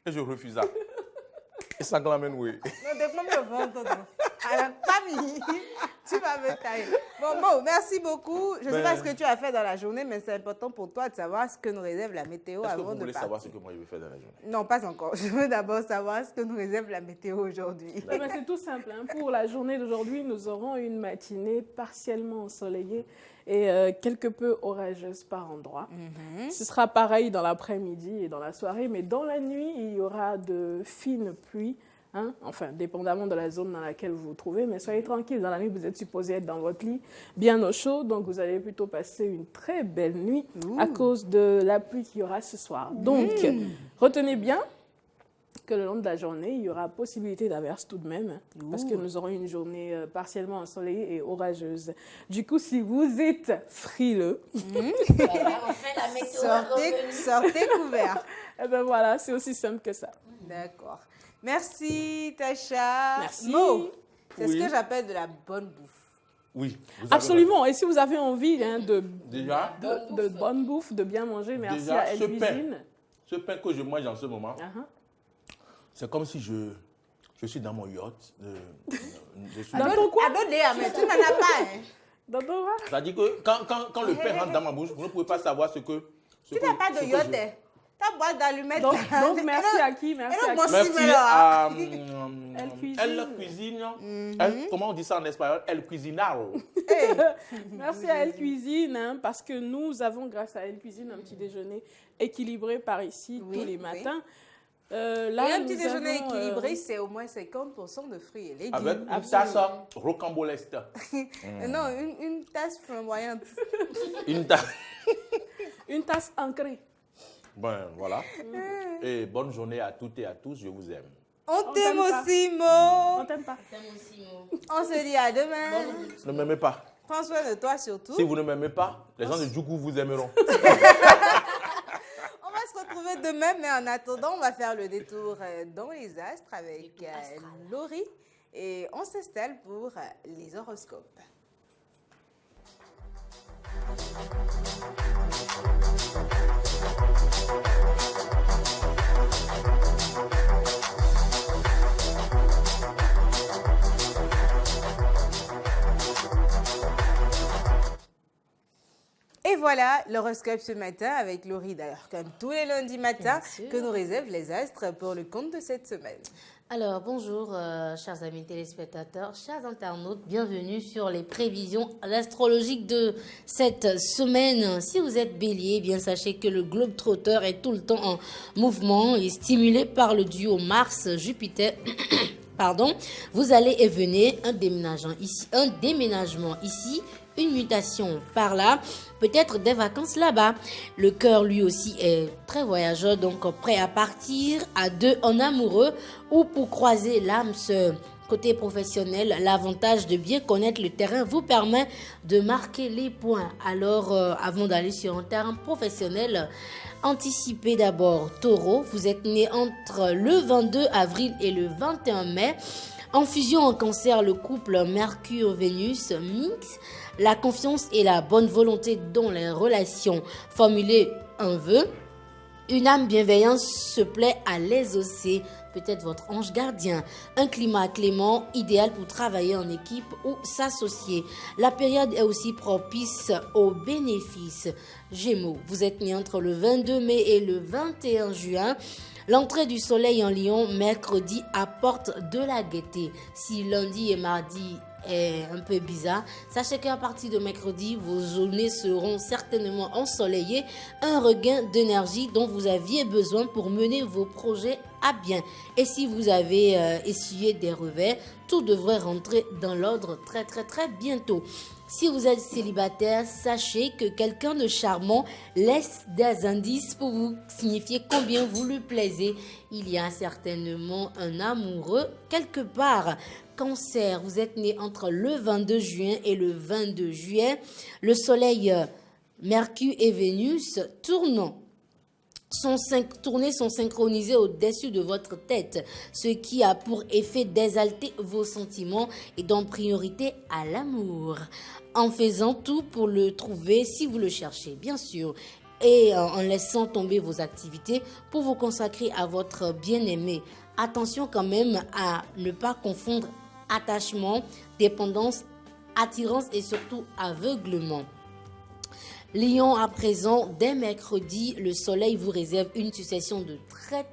Et je refusa. Et ça l'amène, oui. Non, depuis le ventre. Alors, Camille, tu vas me tailler. Bon, merci beaucoup. Je ne sais pas ce que tu as fait dans la journée, mais c'est important pour toi de savoir ce que nous réserve la météo avant de partir. Est-ce que vous voulez savoir ce que moi je vais faire dans la journée? Non, pas encore. Je veux d'abord savoir ce que nous réserve la météo aujourd'hui. C'est tout simple. Pour la journée d'aujourd'hui, nous aurons une matinée partiellement ensoleillée et quelque peu orageuse par endroits. Ce sera pareil dans l'après-midi et dans la soirée, mais dans la nuit, il y aura de fines pluies. Enfin, dépendamment de la zone dans laquelle vous vous trouvez, mais soyez tranquille, dans la nuit, vous êtes supposé être dans votre lit, bien au chaud, donc vous allez plutôt passer une très belle nuit à cause de la pluie qu'il y aura ce soir. Donc, retenez bien, que le long de la journée, il y aura possibilité d'averse tout de même, parce que nous aurons une journée partiellement ensoleillée et orageuse. Du coup, si vous êtes frileux, sortez couverts. Et ben voilà, c'est aussi simple que ça. D'accord. Merci, Tacha. Merci. Mo, c'est ce que j'appelle de la bonne bouffe. Oui. Absolument. Et si vous avez envie de bonne bouffe, de bien manger, merci à Elle Cuisine. Ce pain que je mange en ce moment, c'est comme si je suis dans mon yacht. Dans ton quoi? Mais tu n'en as pas. Hein. Dans ton quoi? C'est-à-dire que quand le pain rentre dans ma bouche, vous ne pouvez pas savoir ce que... Tu n'as pas de yacht. Ta boîte d'allumettes. Donc merci à qui? Merci à Elle Cuisine. Comment on dit ça en espagnol? Elle Cuisinaro. Merci à Elle Cuisine, parce que nous avons, grâce à Elle Cuisine, un petit déjeuner équilibré par ici tous les matins. Là, un petit déjeuner équilibré, c'est au moins 50% de fruits et légumes. Avec une tasse rocambolesque. Non, une tasse flamboyante. Une tasse. Une tasse ancrée. Bon, voilà. Et bonne journée à toutes et à tous. Je vous aime. On t'aime aussi, Mo. On t'aime pas. On se dit à demain. Ne m'aimez pas. Prends soin de toi surtout. Si vous ne m'aimez pas, les gens de Djougou vous aimeront. On va se retrouver demain, mais en attendant, on va faire le détour dans les astres avec Laurie. Et on s'installe pour les horoscopes. Et voilà l'horoscope ce matin avec Laurie, d'ailleurs, comme tous les lundis matins, que nous réservent les astres pour le compte de cette semaine. Alors, bonjour, chers amis téléspectateurs, chers internautes, bienvenue sur les prévisions astrologiques de cette semaine. Si vous êtes bélier, bien sachez que le globe-trotteur est tout le temps en mouvement et stimulé par le duo Mars-Jupiter. Pardon, vous allez et venez, un déménagement ici, une mutation par là, peut-être des vacances là-bas. Le cœur lui aussi est très voyageur, donc prêt à partir à deux en amoureux ou pour croiser l'âme sœur. Côté professionnel, l'avantage de bien connaître le terrain vous permet de marquer les points. Alors, avant d'aller sur un terrain professionnel, anticipez d'abord. Taureau, vous êtes né entre le 22 avril et le 21 mai. En fusion en cancer, le couple Mercure-Vénus mix la confiance et la bonne volonté dans les relations. Formulez un vœu. Une âme bienveillante se plaît à l'exaucer. Peut-être votre ange gardien. Un climat clément, idéal pour travailler en équipe ou s'associer. La période est aussi propice aux bénéfices. Gémeaux, vous êtes né entre le 22 mai et le 21 juin. L'entrée du soleil en Lion mercredi apporte de la gaieté. Si lundi et mardi est un peu bizarre, sachez qu'à partir de mercredi, vos journées seront certainement ensoleillées. Un regain d'énergie dont vous aviez besoin pour mener vos projets à bien. Et si vous avez essuyé des revers, tout devrait rentrer dans l'ordre très bientôt. Si vous êtes célibataire, sachez que quelqu'un de charmant laisse des indices pour vous signifier combien vous lui plaisez. Il y a certainement un amoureux quelque part. Cancer, vous êtes né entre le 22 juin et le 22 juillet. Le soleil, Mercure et Vénus sont synchronisés au-dessus de votre tête, ce qui a pour effet d'exalter vos sentiments et donner priorité à l'amour, en faisant tout pour le trouver si vous le cherchez, bien sûr, et en laissant tomber vos activités pour vous consacrer à votre bien-aimé. Attention quand même à ne pas confondre attachement, dépendance, attirance et surtout aveuglement. Lion, à présent, dès mercredi, le soleil vous réserve une succession de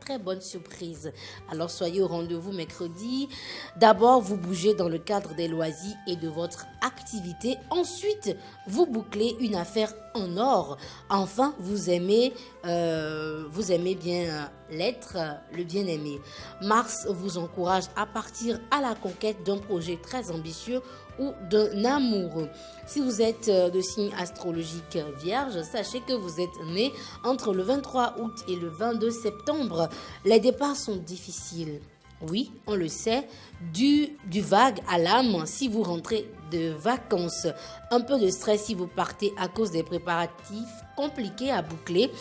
très bonnes surprises. Alors soyez au rendez-vous mercredi. D'abord, vous bougez dans le cadre des loisirs et de votre activité. Ensuite, vous bouclez une affaire en or. Enfin, vous aimez bien l'être, le bien-aimé. Mars vous encourage à partir à la conquête d'un projet très ambitieux ou d'un amoureux. Si vous êtes de signe astrologique vierge, sachez que vous êtes né entre le 23 août et le 22 septembre. Les départs sont difficiles. Oui, on le sait, du vague à l'âme si vous rentrez de vacances. Un peu de stress si vous partez à cause des préparatifs compliqués à boucler.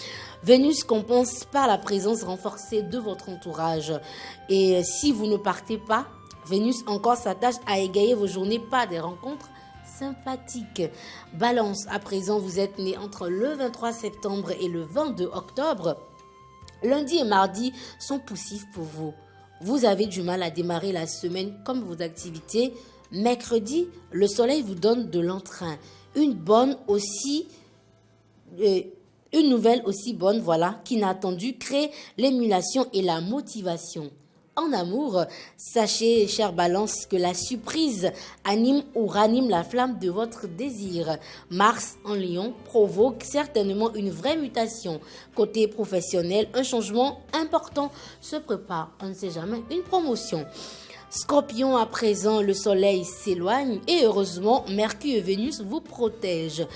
Vénus compense par la présence renforcée de votre entourage. Et si vous ne partez pas, Vénus encore s'attache à égayer vos journées par des rencontres sympathiques. Balance, à présent, vous êtes né entre le 23 septembre et le 22 octobre. Lundi et mardi sont poussifs pour vous. Vous avez du mal à démarrer la semaine comme vos activités. Mercredi, le soleil vous donne de l'entrain. Une nouvelle aussi bonne, voilà, qu'inattendue, crée l'émulation et la motivation. En amour, sachez, chère Balance, que la surprise anime ou ranime la flamme de votre désir. Mars en Lion provoque certainement une vraie mutation. Côté professionnel, un changement important se prépare. On ne sait jamais, une promotion. Scorpion, à présent, le soleil s'éloigne et heureusement, Mercure et Vénus vous protègent.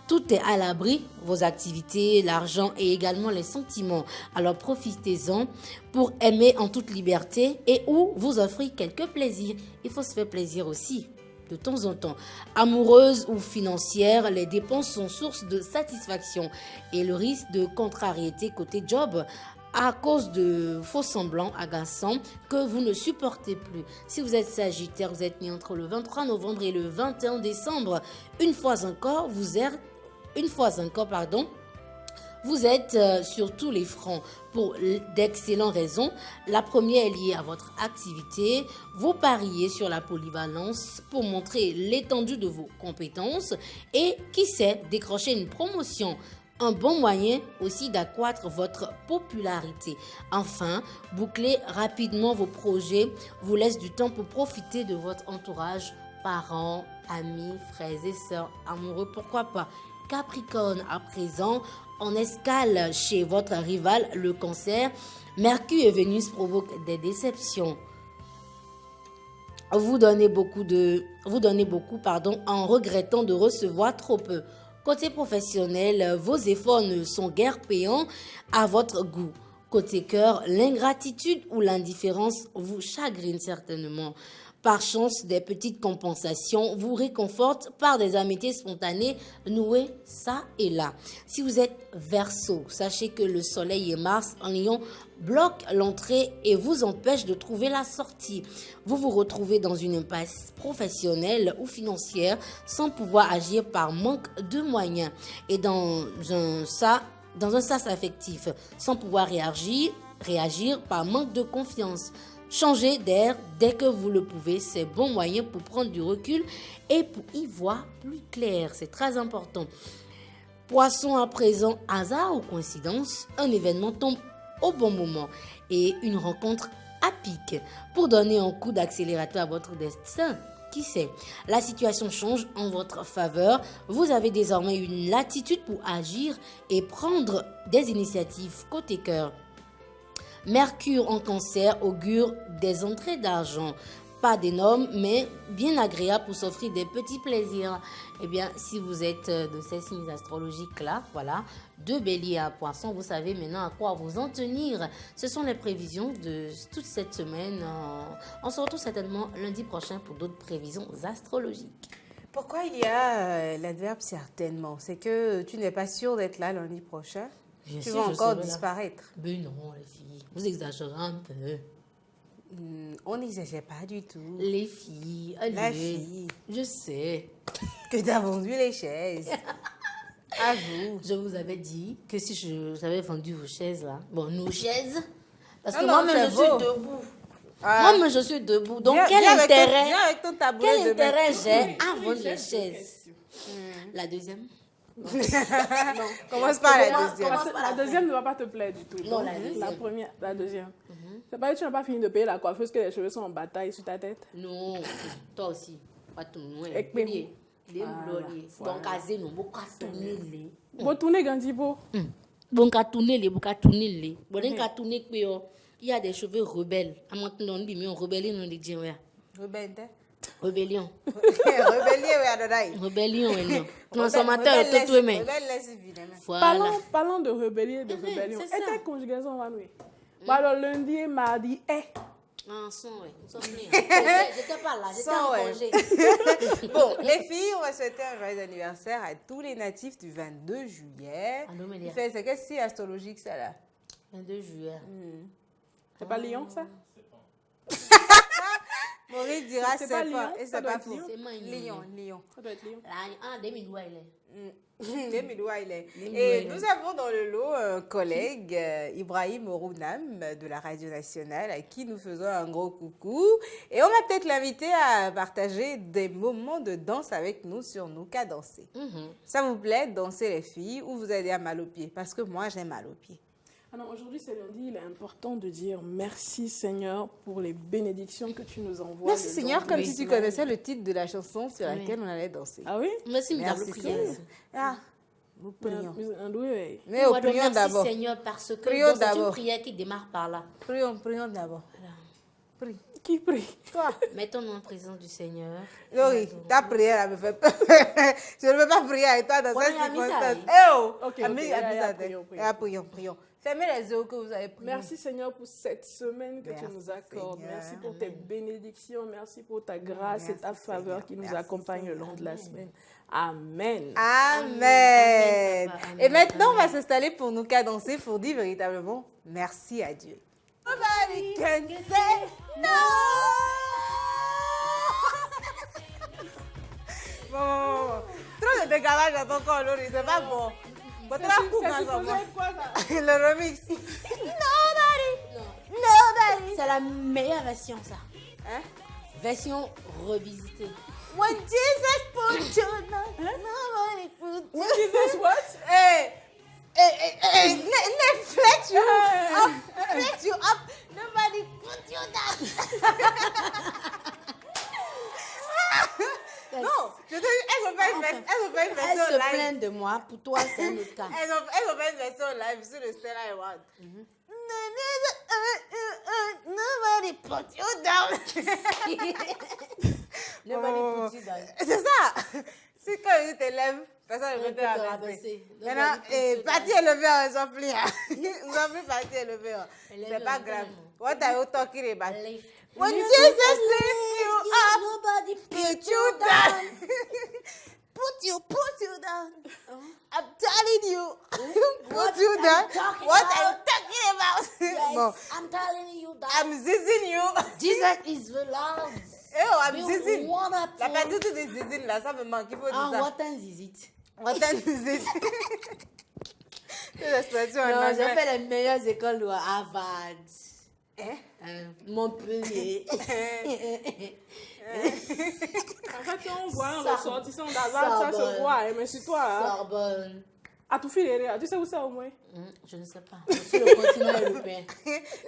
Tout est à l'abri, vos activités, l'argent et également les sentiments. Alors profitez-en pour aimer en toute liberté et ou vous offrir quelques plaisirs. Il faut se faire plaisir aussi de temps en temps. Amoureuse ou financière, les dépenses sont source de satisfaction et le risque de contrariété côté job à cause de faux semblants agaçants que vous ne supportez plus. Si vous êtes Sagittaire, vous êtes né entre le 23 novembre et le 21 décembre. Une fois encore, vous êtes sur tous les fronts pour d'excellentes raisons. La première est liée à votre activité. Vous pariez sur la polyvalence pour montrer l'étendue de vos compétences et, qui sait, décrocher une promotion. Un bon moyen aussi d'accroître votre popularité. Enfin, boucler rapidement vos projets vous laisse du temps pour profiter de votre entourage, parents, amis, frères et sœurs, amoureux, pourquoi pas. Capricorne, à présent, en escale chez votre rival, le Cancer. Mercure et Vénus provoquent des déceptions. Vous donnez beaucoup en regrettant de recevoir trop peu. Côté professionnel, vos efforts ne sont guère payants à votre goût. Côté cœur, l'ingratitude ou l'indifférence vous chagrine certainement. Par chance, des petites compensations vous réconfortent par des amitiés spontanées nouées ça et là. Si vous êtes Verseau, sachez que le Soleil et Mars en Lion bloquent l'entrée et vous empêchent de trouver la sortie. Vous vous retrouvez dans une impasse professionnelle ou financière sans pouvoir agir par manque de moyens et dans un sas affectif sans pouvoir réagir par manque de confiance. Changez d'air dès que vous le pouvez, c'est bon moyen pour prendre du recul et pour y voir plus clair, c'est très important. Poisson, à présent, hasard ou coïncidence, un événement tombe au bon moment et une rencontre à pic pour donner un coup d'accélérateur à votre destin. Qui sait, la situation change en votre faveur, vous avez désormais une latitude pour agir et prendre des initiatives côté cœur. Mercure en Cancer augure des entrées d'argent. Pas d'énormes, mais bien agréables pour s'offrir des petits plaisirs. Eh bien, si vous êtes de ces signes astrologiques-là, voilà, de Bélier à Poisson, vous savez maintenant à quoi vous en tenir. Ce sont les prévisions de toute cette semaine. On se retrouve certainement lundi prochain pour d'autres prévisions astrologiques. Pourquoi il y a l'adverbe certainement? C'est que tu n'es pas sûr d'être là lundi prochain? Tu vas encore disparaître. Mais non, les filles, vous exagérez un peu. On n'exagère pas du tout. Les filles, allez. La fille. Je sais. Que tu as vendu les chaises. À vous. Je vous avais dit que si j'avais vendu vos chaises là, bon, nos chaises, parce que moi-même je suis debout. Moi-même je suis debout. Donc quel intérêt j'ai à vendre les chaises? La deuxième? Non. Commence par la deuxième. La deuxième ne va pas te plaire du tout. Non, la deuxième. La première, la deuxième. C'est pas que tu n'as pas fini de payer la coiffeuse que les cheveux sont en bataille sur ta tête? Non, toi aussi. Pas tout le monde. Donc, à Zénon, beaucoup à tourner les. Bon, tourner Gandibo. Bon, à tourner les, beaucoup à tourner les. Bon, à tourner, il y a des cheveux rebelles. À maintenant, on dit, on rebelle, on dit, ouais. Rébellion. Rébellion, oui. Consommateur, tout le monde. Parlons de rébellion, Et ta conjugaison, Manoui. Alors, lundi et mardi, Ah, j'étais pas là, j'étais en congé. Bon, les filles, on va souhaiter un joyeux anniversaire à tous les natifs du 22 juillet. C'est quel signe astrologique, ça, là? 22 juillet. C'est pas Lion, ça? Maurice dira c'est pas Lion, et c'est pas faux. Lion. Ça doit être Lion. Ah, Demi-Doua, il est. Demi-Doua, il est. Et nous avons dans le lot un collègue, Ibrahim Orounam, de la Radio Nationale, à qui nous faisons un gros coucou. Et on va peut-être l'inviter à partager des moments de danse avec nous sur Nous qu'à danser. Ça vous plaît, danser les filles, ou vous avez mal aux pieds? Parce que moi, j'ai mal aux pieds. Alors aujourd'hui, c'est lundi, il est important de dire merci Seigneur pour les bénédictions que tu nous envoies. Merci Seigneur, comme si tu connaissais le titre de la chanson sur laquelle on allait danser. Ah oui? Merci Seigneur. Ah, nous prions. Mais prions d'abord. Merci Seigneur parce que c'est une prière qui démarre par là. Prions d'abord. Prie. Qui prie? Toi. Mettons-nous en présence du Seigneur. Oui, ta prière me fait peur. Je ne veux pas prier avec toi dans cette circonstance. Prions. Fermez les yeux que vous avez prié. Merci Seigneur pour cette semaine que tu nous accordes. Seigneur. Merci pour tes bénédictions. Merci pour ta grâce et ta faveur qui nous accompagne le long de la semaine. Amen. Amen. Et maintenant, on va s'installer pour nous qu'à danser pour dire véritablement merci à Dieu. Nobody can say no. Bon. Trop de décalage à ton corps, Laurie, c'est pas bon. Le remix. Nobody. C'est la meilleure version, ça. Hein? Version revisitée. When Jesus put you down, nobody put you. When Jesus what? Flex you up. Nobody put you down. Non, je te dis, elle fait une version live. Elle se plaint de moi, pour toi c'est un autre cas. Elle fait une version live sur le Stella Award. Nobody put you down. Nobody put you down. C'est ça. C'est quand tu te lèves, personne ne veut te rabaisser. Maintenant, partie élevée, ils sont plus. Ils sont plus partie élevée. C'est pas grave. What are you talking about? When Jesus lifts you up, nobody put you down. Put you down. I'm telling you, put you down. What are you talking about? Yes, bon. I'm telling you that. I'm zizzing you. Jesus is the Lord. I'm zizzing. La petite de zizzing là, ça me manque. Il faut dire ça. What time is it? What time is it? C'est l'expression en anglais. J'ai fait les meilleures écoles de Harvard. Montpellier. En fait, on voit un ressortissant d'Harvard, ça se voit, mais c'est toi. Sorbonne. À tout filer, tu sais où c'est au moins? Je ne sais pas. Sur le continent européen.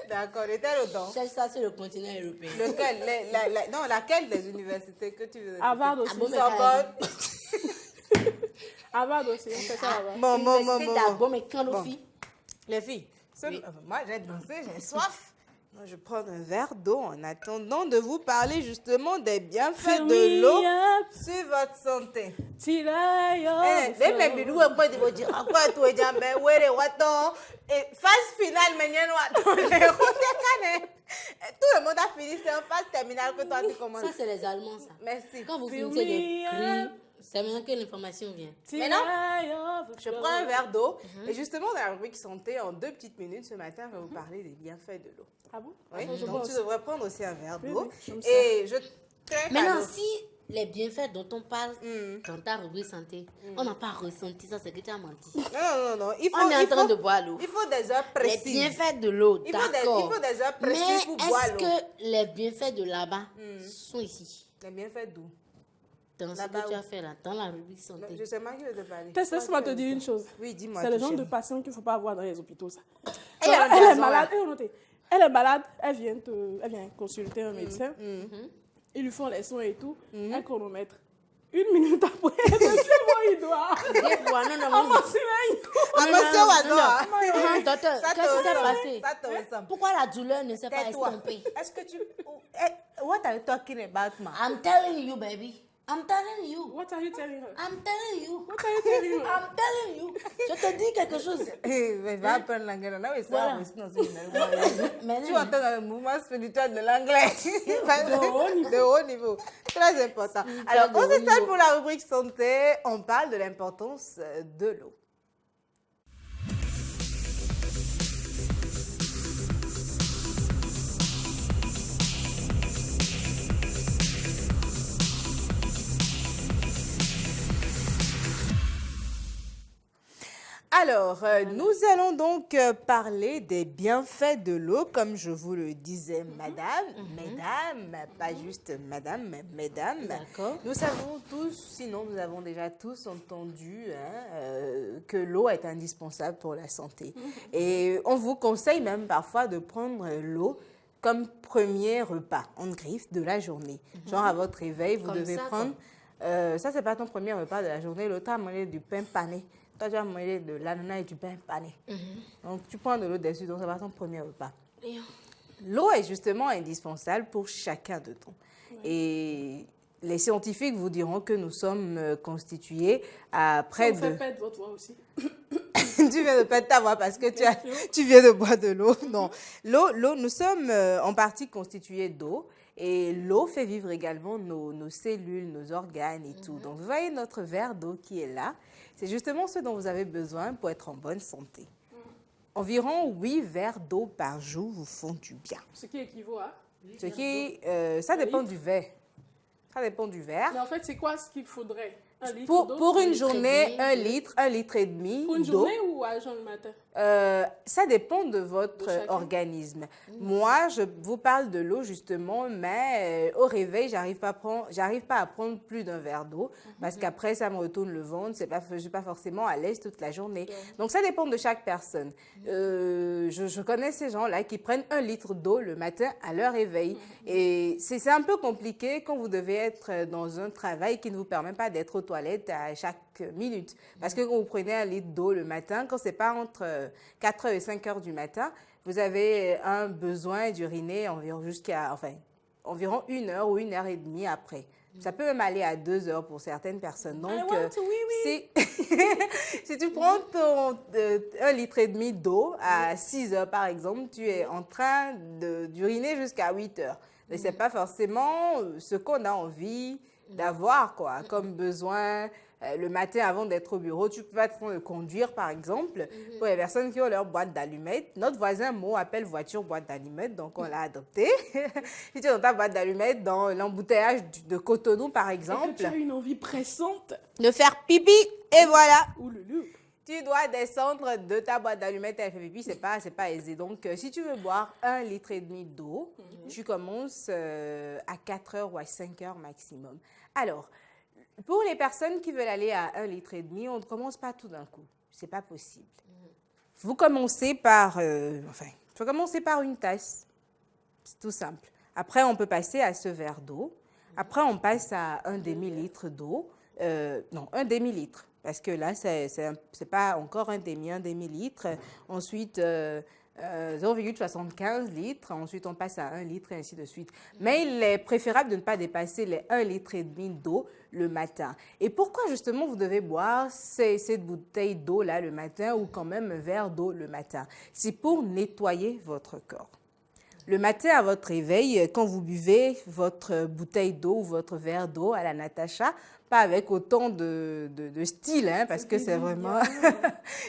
D'accord, et tel autant. Cherche ça sur le continent européen. Lequel? Non, laquelle des universités que tu veux? Harvard aussi. Sorbonne. Harvard aussi, on fait ça là-bas. Bon, mais quand nos filles? Les filles, moi j'ai dansé, j'ai soif. Moi, je prends un verre d'eau en attendant de vous parler justement des bienfaits de l'eau sur votre santé. Phase finale, tout le monde a fini, c'est en phase terminale que toi tu commences. Ça, c'est les Allemands, ça. Merci. Quand vous finissez de crier, c'est maintenant que l'information vient. Maintenant, je prends un verre d'eau et justement dans la rubrique santé, en 2 petites minutes ce matin, je vais vous parler des bienfaits de l'eau. Ah bon? Oui, donc tu devrais prendre aussi un verre d'eau. Et je maintenant, si les bienfaits dont on parle dans ta rubrique santé, on n'a pas ressenti ça, c'est que tu as menti. Non. On est en train de boire l'eau. Il faut des heures précises. Les bienfaits de l'eau, d'accord. Il faut des heures précises pour boire l'eau. Mais est-ce que les bienfaits de là-bas sont ici? Les bienfaits d'où? Dans ce que tu as fait là, dans la rubrique santé. Je sais pas qui veut te parler. Laisse-moi te dire une chose. Oui, dis-moi. C'est le genre de patient qu'il ne faut pas avoir dans les hôpitaux, ça. Elle est malade. Elle est malade, elle vient consulter un médecin. Ils lui font les soins et tout. Un chronomètre. 1 minute après, il doit. Docteur, qu'est-ce qui s'est passé? Pourquoi la douleur ne s'est pas estompée? Est-ce que tu... What are you talking about, ma? I'm telling you, baby. I'm telling you. What are you telling her? I'm telling you. What are you telling her? I'm telling you. Je te dis quelque chose. Va apprendre l'anglais. Tu entends dans le mouvement spirituel de l'anglais. De haut niveau. Très important. Alors, on s'installe pour la rubrique santé. On parle de l'importance de l'eau. Alors, nous allons donc parler des bienfaits de l'eau, comme je vous le disais, mesdames, pas juste madame, mais mesdames. D'accord. Nous savons tous, sinon nous avons déjà tous entendu que l'eau est indispensable pour la santé. Et on vous conseille même parfois de prendre l'eau comme premier repas, en griffe, de la journée. Genre à votre réveil, vous devez prendre... ça, c'est pas ton premier repas de la journée. L'autre a mangé du pain pané. Toi, tu as mangé de l'ananas et du pain pané. Donc, tu prends de l'eau dessus, donc ça va être ton premier repas. L'eau est justement indispensable pour chacun de nous. Et les scientifiques vous diront que nous sommes constitués à près de... Ça vous fait perdre votre voix aussi. Tu viens de perdre ta voix parce que tu viens de boire de l'eau. Non, l'eau, nous sommes en partie constitués d'eau. Et l'eau fait vivre également nos cellules, nos organes et tout. Donc, vous voyez notre verre d'eau qui est là. C'est justement ce dont vous avez besoin pour être en bonne santé. Environ 8 verres d'eau par jour vous font du bien. Ce qui équivaut à ça dépend du verre. Ça dépend du verre. Mais en fait, c'est quoi ce qu'il faudrait? Pour une journée, 1 litre, 1,5 litre d'eau. Pour une journée ou à jeun le matin? Ça dépend de votre organisme. Moi, je vous parle de l'eau justement, mais au réveil, j'arrive pas à prendre plus d'un verre d'eau parce qu'après, ça me retourne le ventre. Je ne suis pas forcément à l'aise toute la journée. Donc, ça dépend de chaque personne. Je connais ces gens-là qui prennent 1 litre d'eau le matin à leur réveil. Et c'est un peu compliqué quand vous devez être dans un travail qui ne vous permet pas d'être aux toilettes à chaque minute. Parce que quand vous prenez 1 litre d'eau le matin, quand ce n'est pas entre 4h et 5h du matin, vous avez un besoin d'uriner environ 1 heure ou 1 heure et demie après. Ça peut même aller à 2 heures pour certaines personnes. Donc, si tu prends ton 1,5 litre d'eau à 6 heures, par exemple, tu es en train d'uriner jusqu'à 8 heures. Mais ce n'est pas forcément ce qu'on a envie d'avoir comme besoin. Le matin, avant d'être au bureau, tu peux pas te prendre de conduire, par exemple. Pour les personnes qui ont leur boîte d'allumettes, notre voisin Mo appelle voiture boîte d'allumettes, donc on l'a adopté. Si tu es dans ta boîte d'allumettes, dans l'embouteillage de Cotonou, par exemple. Et que tu as une envie pressante de faire pipi, et voilà. Tu dois descendre de ta boîte d'allumettes et elle fait pipi, c'est pas aisé. Donc, si tu veux boire 1,5 litre d'eau, tu commences à 4 heures ou à 5 heures maximum. Alors, pour les personnes qui veulent aller à 1,5 litre, on ne commence pas tout d'un coup. Ce n'est pas possible. Vous commencez par une tasse. C'est tout simple. Après, on peut passer à ce verre d'eau. Après, on passe à un demi-litre d'eau. Un demi-litre. Parce que là, c'est pas encore un demi-litre. Ensuite, 0,75 litres. Ensuite, on passe à 1 litre et ainsi de suite. Mais il est préférable de ne pas dépasser les 1,5 litre d'eau le matin. Et pourquoi justement vous devez boire cette bouteille d'eau-là le matin ou quand même un verre d'eau le matin? C'est pour nettoyer votre corps. Le matin, à votre réveil, quand vous buvez votre bouteille d'eau ou votre verre d'eau à la Natacha, pas avec autant de style, parce que c'est vraiment...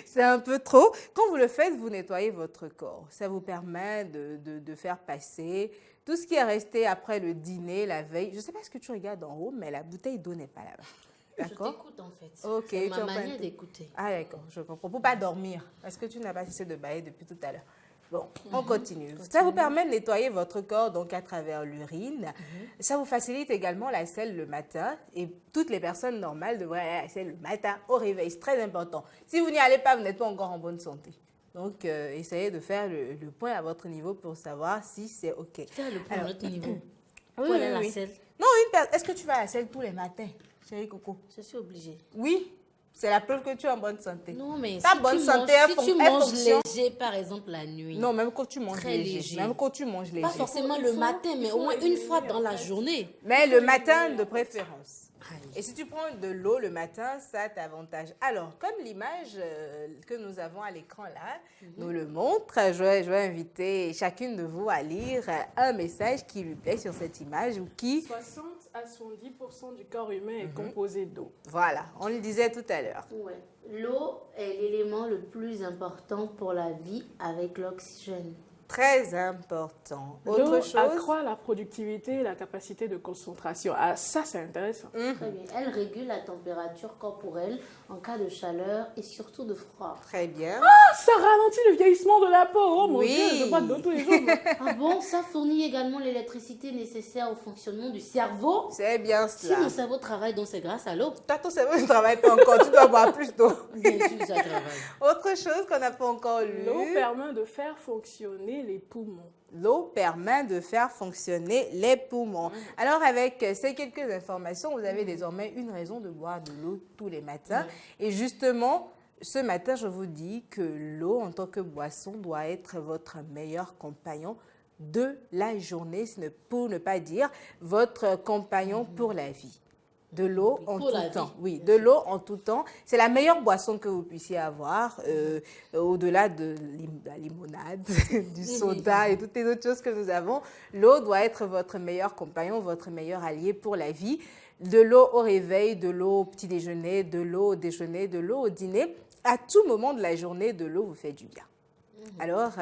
c'est un peu trop. Quand vous le faites, vous nettoyez votre corps. Ça vous permet de faire passer tout ce qui est resté après le dîner, la veille. Je ne sais pas ce que tu regardes en haut, mais la bouteille d'eau n'est pas là-bas. D'accord? Je t'écoute en fait. Ok. C'est ma manière d'écouter. Ah d'accord, je comprends. Pour ne pas dormir, parce que tu n'as pas cessé de bailler depuis tout à l'heure. Bon, on continue. Ça vous permet de nettoyer votre corps donc à travers l'urine. Ça vous facilite également la selle le matin. Et toutes les personnes normales devraient aller à la selle le matin au réveil. C'est très important. Si vous n'y allez pas, vous n'êtes pas encore en bonne santé. Donc, essayez de faire le point à votre niveau pour savoir si c'est OK. Faire le point à notre niveau. Oui. La selle. Non, est-ce que tu vas à la selle tous les matins? Chérie Coco. Je suis obligée. Oui, c'est la preuve que tu es en bonne santé. Non, mais ta si bonne tu santé, manges, si tu manges léger, par exemple, la nuit. Non, même quand tu manges très léger. Même quand tu manges léger. Pas forcément le matin, mais au moins une fois dans la journée. Mais le matin de préférence. Et si tu prends de l'eau le matin, ça t'avantage. Alors, comme l'image que nous avons à l'écran là nous le montre, je vais inviter chacune de vous à lire un message qui lui plaît sur cette image ou qui... 60 à 70% du corps humain est composé d'eau. Voilà, on le disait tout à l'heure. Ouais. L'eau est l'élément le plus important pour la vie avec l'oxygène. Très important. L'eau accroît la productivité et la capacité de concentration. Ah, ça, c'est intéressant. Très bien. Elle régule la température corporelle en cas de chaleur et surtout de froid. Très bien. Ah, ça ralentit le vieillissement de la peau. Oh mon Dieu, je bois de l'eau tous les jours. Ah bon, ça fournit également l'électricité nécessaire au fonctionnement du cerveau. C'est bien cela. Si mon cerveau travaille, donc c'est grâce à l'eau. Toi, ton cerveau ne travaille pas encore. Tu dois boire plus d'eau. Bien sûr, ça travaille. Autre chose qu'on n'a pas encore lu. L'eau permet de faire fonctionner les poumons. L'eau permet de faire fonctionner les poumons. Alors, avec ces quelques informations, vous avez désormais une raison de boire de l'eau tous les matins. Et justement, ce matin, je vous dis que l'eau, en tant que boisson, doit être votre meilleur compagnon de la journée, pour ne pas dire votre compagnon pour la vie. De l'eau en tout temps. Oui, de l'eau en tout temps. C'est la meilleure boisson que vous puissiez avoir, au-delà de la limonade, du soda et toutes les autres choses que nous avons. L'eau doit être votre meilleur compagnon, votre meilleur allié pour la vie. De l'eau au réveil, de l'eau au petit déjeuner, de l'eau au déjeuner, de l'eau au dîner. À tout moment de la journée, de l'eau vous fait du bien. Alors,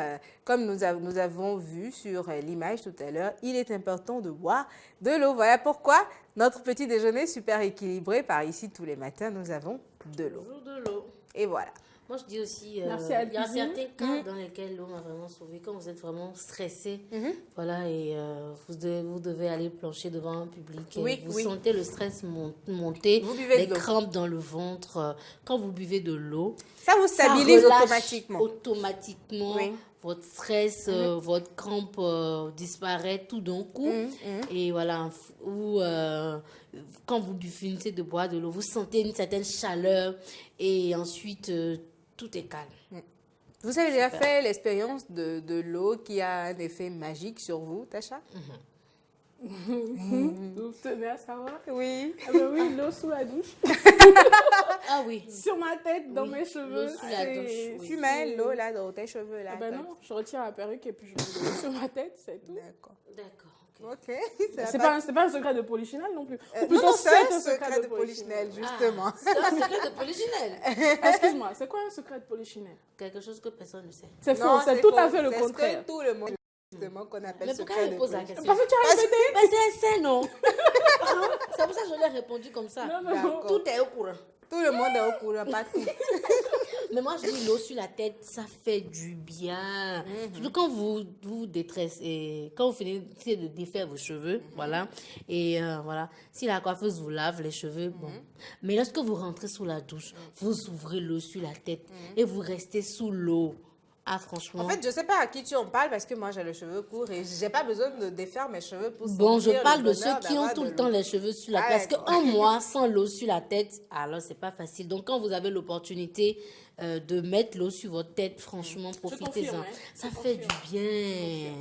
comme nous avons vu sur l'image tout à l'heure, il est important de boire de l'eau. Voilà pourquoi notre petit déjeuner super équilibré, par ici tous les matins, nous avons de l'eau. De l'eau. Et voilà. Moi, je dis aussi, il y a certains cas dans lesquels l'eau m'a vraiment sauvé. Quand vous êtes vraiment stressé, voilà, et vous devez aller plancher devant un public. Vous sentez le stress monter, les crampes dans le ventre. Quand vous buvez de l'eau, ça vous stabilise automatiquement. Oui. Votre stress, votre crampe disparaît tout d'un coup. Et voilà, quand vous finissez de boire de l'eau, vous sentez une certaine chaleur et ensuite tout est calme. Vous avez déjà fait l'expérience de l'eau qui a un effet magique sur vous, Tacha? Vous tenez à savoir? Oui. Ah ben oui, l'eau sous la douche. Ah oui. Sur ma tête, dans mes cheveux. L'eau sous la douche. Tu mets l'eau là dans tes cheveux là. Ah ben non, je retire la perruque et puis je mets l'eau sur ma tête, c'est tout. D'accord. Ok. C'est pas un secret de Polichinelle non plus. Non, c'est un secret de Polichinelle, justement. Ah, c'est un secret de Polichinelle. Excuse-moi, c'est quoi un secret de Polichinelle? Quelque chose que personne ne sait. C'est faux, c'est tout à fait le contraire. C'est tout le monde justement qu'on appelle mais secret de pose la question? Parce que tu as répété. Mais c'est non. C'est pour ça que je l'ai répondu comme ça. Non. Tout est au courant. Tout le monde est au courant, pas tout. Mais moi, je dis l'eau sur la tête, ça fait du bien. Surtout quand vous détressez, quand vous finissez de défaire vos cheveux, voilà. Et voilà, si la coiffeuse vous lave les cheveux, bon. Mais lorsque vous rentrez sous la douche, vous ouvrez l'eau sur la tête et vous restez sous l'eau. Ah, franchement. En fait, je ne sais pas à qui tu en parles parce que moi, j'ai les cheveux courts et je n'ai pas besoin de défaire mes cheveux pour Bon, je parle de ceux qui ont tout le temps les cheveux sur la tête. Parce qu'un mois sans l'eau sur la tête, alors c'est pas facile. Donc, quand vous avez l'opportunité de mettre l'eau sur votre tête, franchement, profitez-en. Ça fait du bien.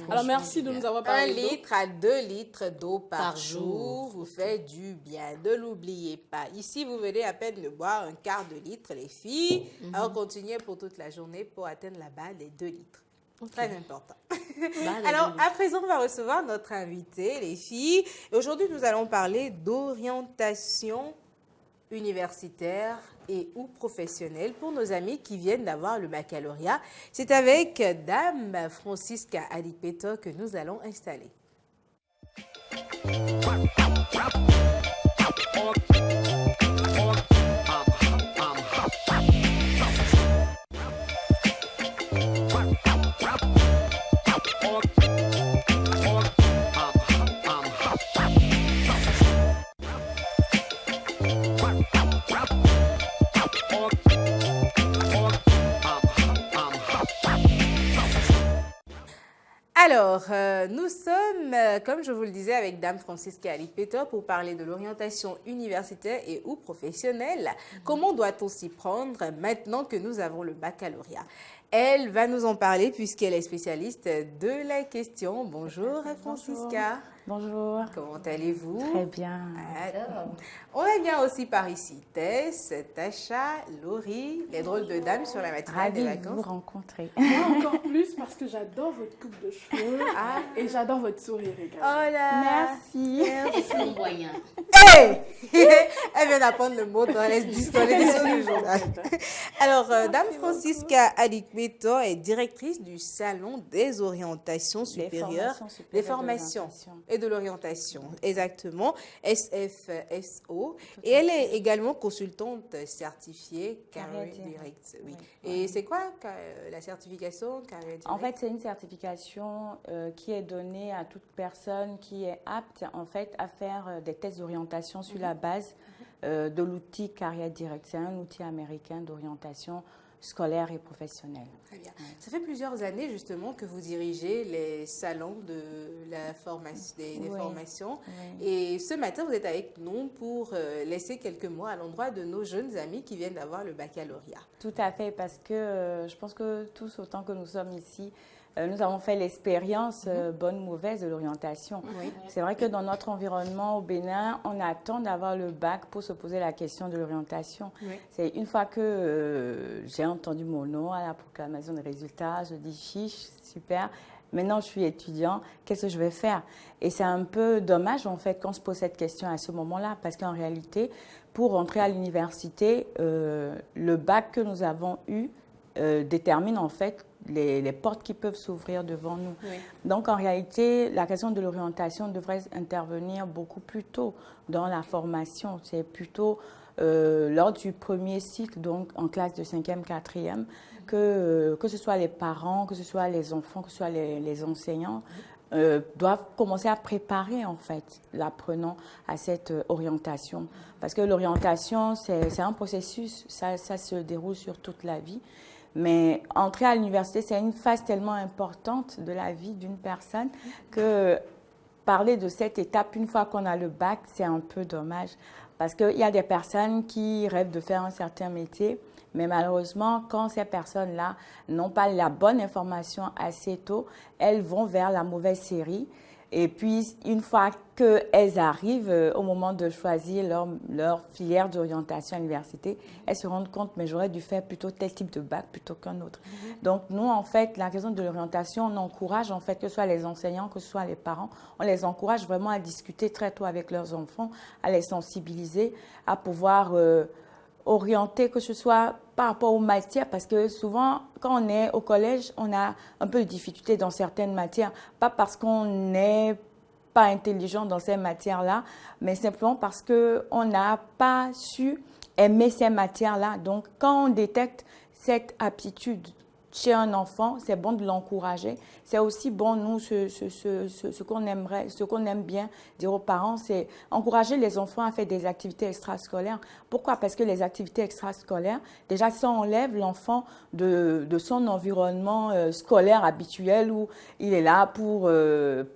Alors, merci de nous avoir parlé. 1 litre à 2 litres d'eau par jour vous fait du bien. Ne l'oubliez pas. Ici, vous venez à peine de boire un quart de litre, les filles. Alors, continuez pour toute la journée pour atteindre la barre des 2 litres. Très important. Alors, à présent, on va recevoir notre invité, les filles. Aujourd'hui, nous allons parler d'orientation universitaire et ou professionnelle pour nos amis qui viennent d'avoir le baccalauréat. C'est avec Dame Francisca Alipeto que nous allons installer. Alors, nous sommes, comme je vous le disais, avec Dame Francisca Alikpeto pour parler de l'orientation universitaire et ou professionnelle. Comment doit-on s'y prendre maintenant que nous avons le baccalauréat? Elle va nous en parler puisqu'elle est spécialiste de la question. Bonjour Francisca. Bonjour. Comment allez-vous? Très bien. On a bien aussi par ici Tess, Tacha, Laurie, les drôles de dames sur la matinale des vacances. Ravie de vous rencontrer. Moi encore plus parce que j'adore votre coupe de cheveux et j'adore votre sourire également. Oh là. Merci. C'est moyen. Hey! Elle vient d'apprendre le mot dans les éditions du journal. Alors, Dame Francisca Alikpeto est directrice du Salon des orientations supérieures, des formations et de l'orientation, exactement, SFSO. Et elle est également consultante certifiée Career Direct. Oui. Et c'est quoi la certification Career Direct? En fait, c'est une certification qui est donnée à toute personne qui est apte en fait à faire des tests d'orientation sur la base de l'outil Career Direct. C'est un outil américain d'orientation scolaire et professionnelle. Très bien. Ça fait plusieurs années justement que vous dirigez les salons de la formation, des formations. Oui. Et ce matin, vous êtes avec nous pour laisser quelques mots à l'endroit de nos jeunes amis qui viennent d'avoir le baccalauréat. Tout à fait, parce que je pense que tous, autant que nous sommes ici, nous avons fait l'expérience, bonne ou mauvaise, de l'orientation. Oui. C'est vrai que dans notre environnement au Bénin, on attend d'avoir le bac pour se poser la question de l'orientation. Oui. C'est une fois que j'ai entendu mon nom à la proclamation des résultats, je dis chiche, super. Maintenant, je suis étudiant, qu'est-ce que je vais faire? Et c'est un peu dommage, en fait, qu'on se pose cette question à ce moment-là, parce qu'en réalité, pour rentrer à l'université, le bac que nous avons eu détermine, en fait, les portes qui peuvent s'ouvrir devant nous. Oui. Donc, en réalité, la question de l'orientation devrait intervenir beaucoup plus tôt dans la formation. C'est plutôt lors du premier cycle, donc en classe de 5e, 4e, que ce soit les parents, que ce soit les enfants, que ce soit les enseignants, doivent commencer à préparer, en fait, l'apprenant à cette orientation. Parce que l'orientation, c'est un processus, ça se déroule sur toute la vie. Mais entrer à l'université, c'est une phase tellement importante de la vie d'une personne que parler de cette étape une fois qu'on a le bac, c'est un peu dommage. Parce qu'il y a des personnes qui rêvent de faire un certain métier, mais malheureusement, quand ces personnes-là n'ont pas la bonne information assez tôt, elles vont vers la mauvaise série. Et puis, une fois qu'elles arrivent au moment de choisir leur filière d'orientation à l'université, elles se rendent compte, mais j'aurais dû faire plutôt tel type de bac plutôt qu'un autre. Donc, nous, en fait, la question de l'orientation, on encourage, en fait, que ce soit les enseignants, que ce soit les parents, on les encourage vraiment à discuter très tôt avec leurs enfants, à les sensibiliser, à pouvoir orienter, que ce soit par rapport aux matières, parce que souvent, quand on est au collège, on a un peu de difficulté dans certaines matières, pas parce qu'on n'est pas intelligent dans ces matières-là, mais simplement parce qu'on n'a pas su aimer ces matières-là. Donc, quand on détecte cette aptitude chez un enfant, c'est bon de l'encourager. C'est aussi bon, nous, ce qu'on aime bien dire aux parents, c'est encourager les enfants à faire des activités extrascolaires. Pourquoi? Parce que les activités extrascolaires, déjà, ça enlève l'enfant de son environnement scolaire habituel où il est là pour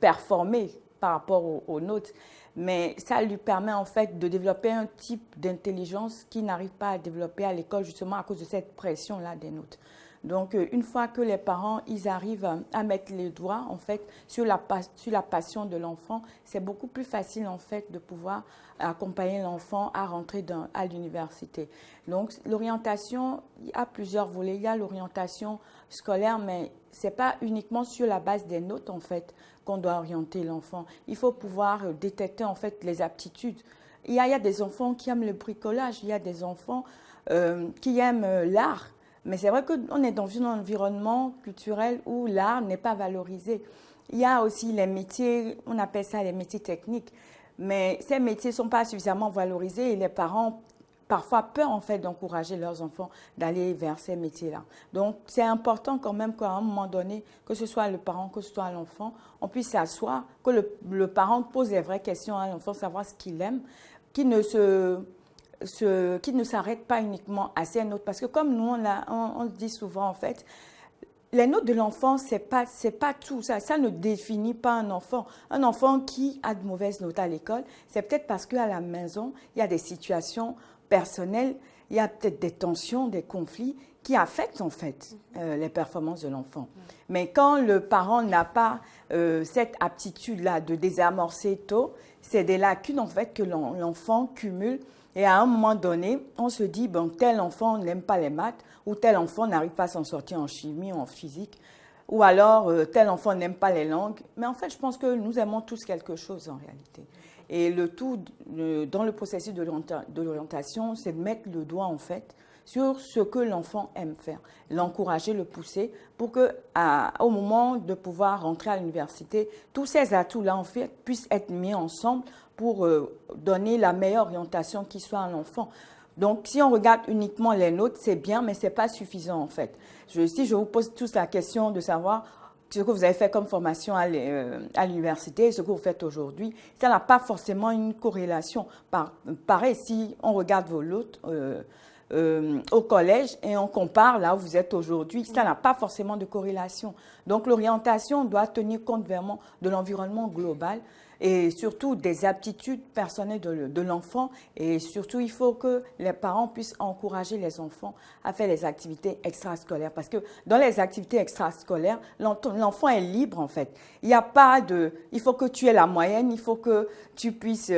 performer par rapport aux nôtres. Mais ça lui permet en fait de développer un type d'intelligence qu'il n'arrive pas à développer à l'école justement à cause de cette pression-là des nôtres. Donc, une fois que les parents, ils arrivent à mettre les doigts, en fait, sur la passion de l'enfant, c'est beaucoup plus facile, en fait, de pouvoir accompagner l'enfant à rentrer à l'université. Donc, l'orientation, il y a plusieurs volets. Il y a l'orientation scolaire, mais ce n'est pas uniquement sur la base des notes, en fait, qu'on doit orienter l'enfant. Il faut pouvoir détecter, en fait, les aptitudes. Il y a des enfants qui aiment le bricolage, il y a des enfants qui aiment l'art. Mais c'est vrai qu'on est dans un environnement culturel où l'art n'est pas valorisé. Il y a aussi les métiers, on appelle ça les métiers techniques, mais ces métiers ne sont pas suffisamment valorisés et les parents parfois peur en fait d'encourager leurs enfants d'aller vers ces métiers-là. Donc c'est important quand même qu'à un moment donné, que ce soit le parent, que ce soit l'enfant, on puisse s'asseoir, que le parent pose les vraies questions à l'enfant, savoir ce qu'il aime, qui ne s'arrête pas uniquement à ces notes. Parce que comme nous, on dit souvent, en fait, les notes de l'enfant, c'est pas tout ça. Ça ne définit pas un enfant. Un enfant qui a de mauvaises notes à l'école, c'est peut-être parce qu'à la maison, il y a des situations personnelles, il y a peut-être des tensions, des conflits qui affectent en fait les performances de l'enfant. Mais quand le parent n'a pas cette aptitude-là de désamorcer tôt, c'est des lacunes en fait que l'enfant cumule. Et à un moment donné, on se dit, bon, tel enfant n'aime pas les maths, ou tel enfant n'arrive pas à s'en sortir en chimie ou en physique, ou alors tel enfant n'aime pas les langues. Mais en fait, je pense que nous aimons tous quelque chose en réalité. Et le tout, dans le processus de l'orientation, c'est de mettre le doigt en fait sur ce que l'enfant aime faire, l'encourager, le pousser, pour qu'au moment de pouvoir rentrer à l'université, tous ces atouts-là en fait puissent être mis ensemble pour donner la meilleure orientation qui soit à l'enfant. Donc, si on regarde uniquement les notes, c'est bien, mais ce n'est pas suffisant en fait. Si je vous pose tous la question de savoir ce que vous avez fait comme formation à l'université et ce que vous faites aujourd'hui, ça n'a pas forcément une corrélation. Pareil, si on regarde vos notes au collège et on compare là où vous êtes aujourd'hui, ça n'a pas forcément de corrélation. Donc, l'orientation doit tenir compte vraiment de l'environnement global et surtout des aptitudes personnelles de l'enfant. Et surtout, il faut que les parents puissent encourager les enfants à faire les activités extrascolaires. Parce que dans les activités extrascolaires, l'enfant est libre en fait. Il n'y a pas de... Il faut que tu aies la moyenne, il faut que tu puisses...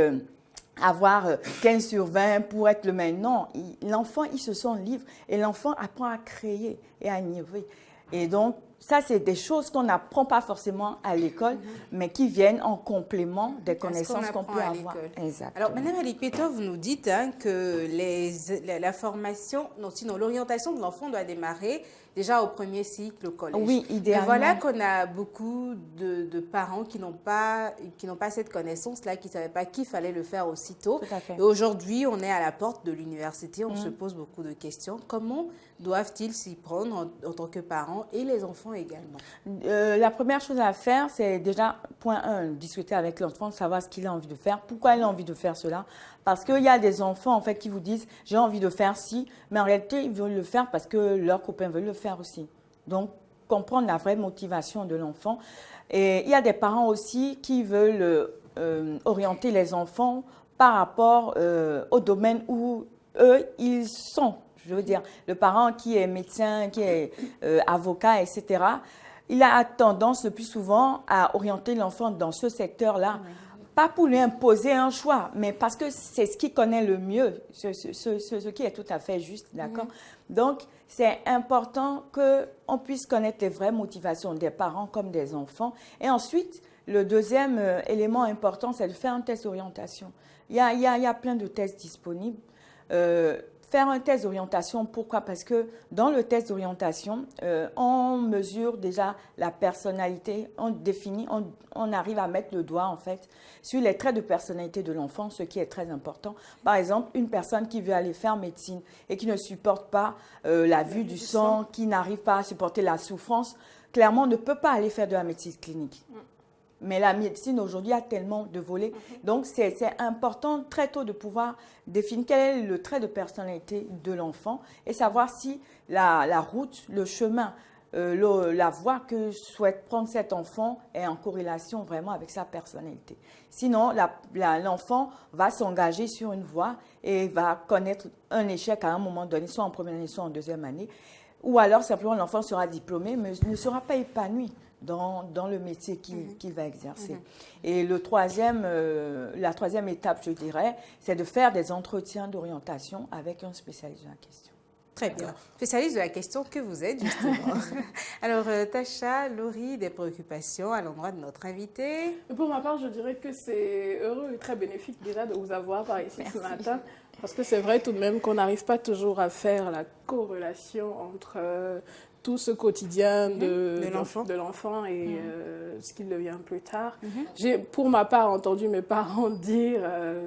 avoir 15 sur 20 pour être le meilleur. Non, l'enfant, il se sent libre et l'enfant apprend à créer et à innover. Et donc, ça, c'est des choses qu'on n'apprend pas forcément à l'école, mais qui viennent en complément des connaissances qu'on peut avoir. Exactement. Alors, Madame Alipetov, vous nous dites que la formation, sinon l'orientation de l'enfant doit démarrer déjà au premier cycle au collège. Oui, idéalement. Mais voilà qu'on a beaucoup de parents qui n'ont pas cette connaissance-là, qui ne savaient pas qu'il fallait le faire aussitôt. Tout à fait. Et aujourd'hui, on est à la porte de l'université, on se pose beaucoup de questions. Comment doivent-ils s'y prendre en tant que parents et les enfants également? La première chose à faire, c'est déjà, point 1, discuter avec l'enfant, savoir ce qu'il a envie de faire, pourquoi il a envie de faire cela. Parce qu'il y a des enfants en fait, qui vous disent « j'ai envie de faire ci », mais en réalité, ils veulent le faire parce que leurs copains veulent le faire aussi. Donc, comprendre la vraie motivation de l'enfant. Et il y a des parents aussi qui veulent orienter les enfants par rapport au domaine où eux, ils sont. Je veux dire, le parent qui est médecin, qui est avocat, etc., il a tendance le plus souvent à orienter l'enfant dans ce secteur-là. Oui. Pas pour lui imposer un choix, mais parce que c'est ce qu'il connaît le mieux, ce qui est tout à fait juste, d'accord? Donc, c'est important qu'on puisse connaître les vraies motivations des parents comme des enfants. Et ensuite, le deuxième élément important, c'est de faire un test d'orientation. Il y a plein de tests disponibles. Faire un test d'orientation, pourquoi? Parce que dans le test d'orientation, on mesure déjà la personnalité, on définit, on arrive à mettre le doigt en fait sur les traits de personnalité de l'enfant, ce qui est très important. Par exemple, une personne qui veut aller faire médecine et qui ne supporte pas la vue du sang, qui n'arrive pas à supporter la souffrance, clairement ne peut pas aller faire de la médecine clinique. Mais la médecine aujourd'hui a tellement de volets. Donc, c'est important très tôt de pouvoir définir quel est le trait de personnalité de l'enfant et savoir si la route, le chemin, la voie que souhaite prendre cet enfant est en corrélation vraiment avec sa personnalité. Sinon, l'enfant va s'engager sur une voie et va connaître un échec à un moment donné, soit en première année, soit en deuxième année. Ou alors, simplement, l'enfant sera diplômé, mais ne sera pas épanoui dans le métier qu'il va exercer. Et la troisième étape, je dirais, c'est de faire des entretiens d'orientation avec un spécialiste de la question. Très bien. Spécialiste de la question que vous êtes, justement. Alors, Tacha, Laurie, des préoccupations à l'endroit de notre invité? Pour ma part, je dirais que c'est heureux et très bénéfique déjà de vous avoir par ici ce matin. Parce que c'est vrai tout de même qu'on n'arrive pas toujours à faire la corrélation entre tout ce quotidien de l'enfant et ce qu'il devient plus tard. J'ai, pour ma part, entendu mes parents dire,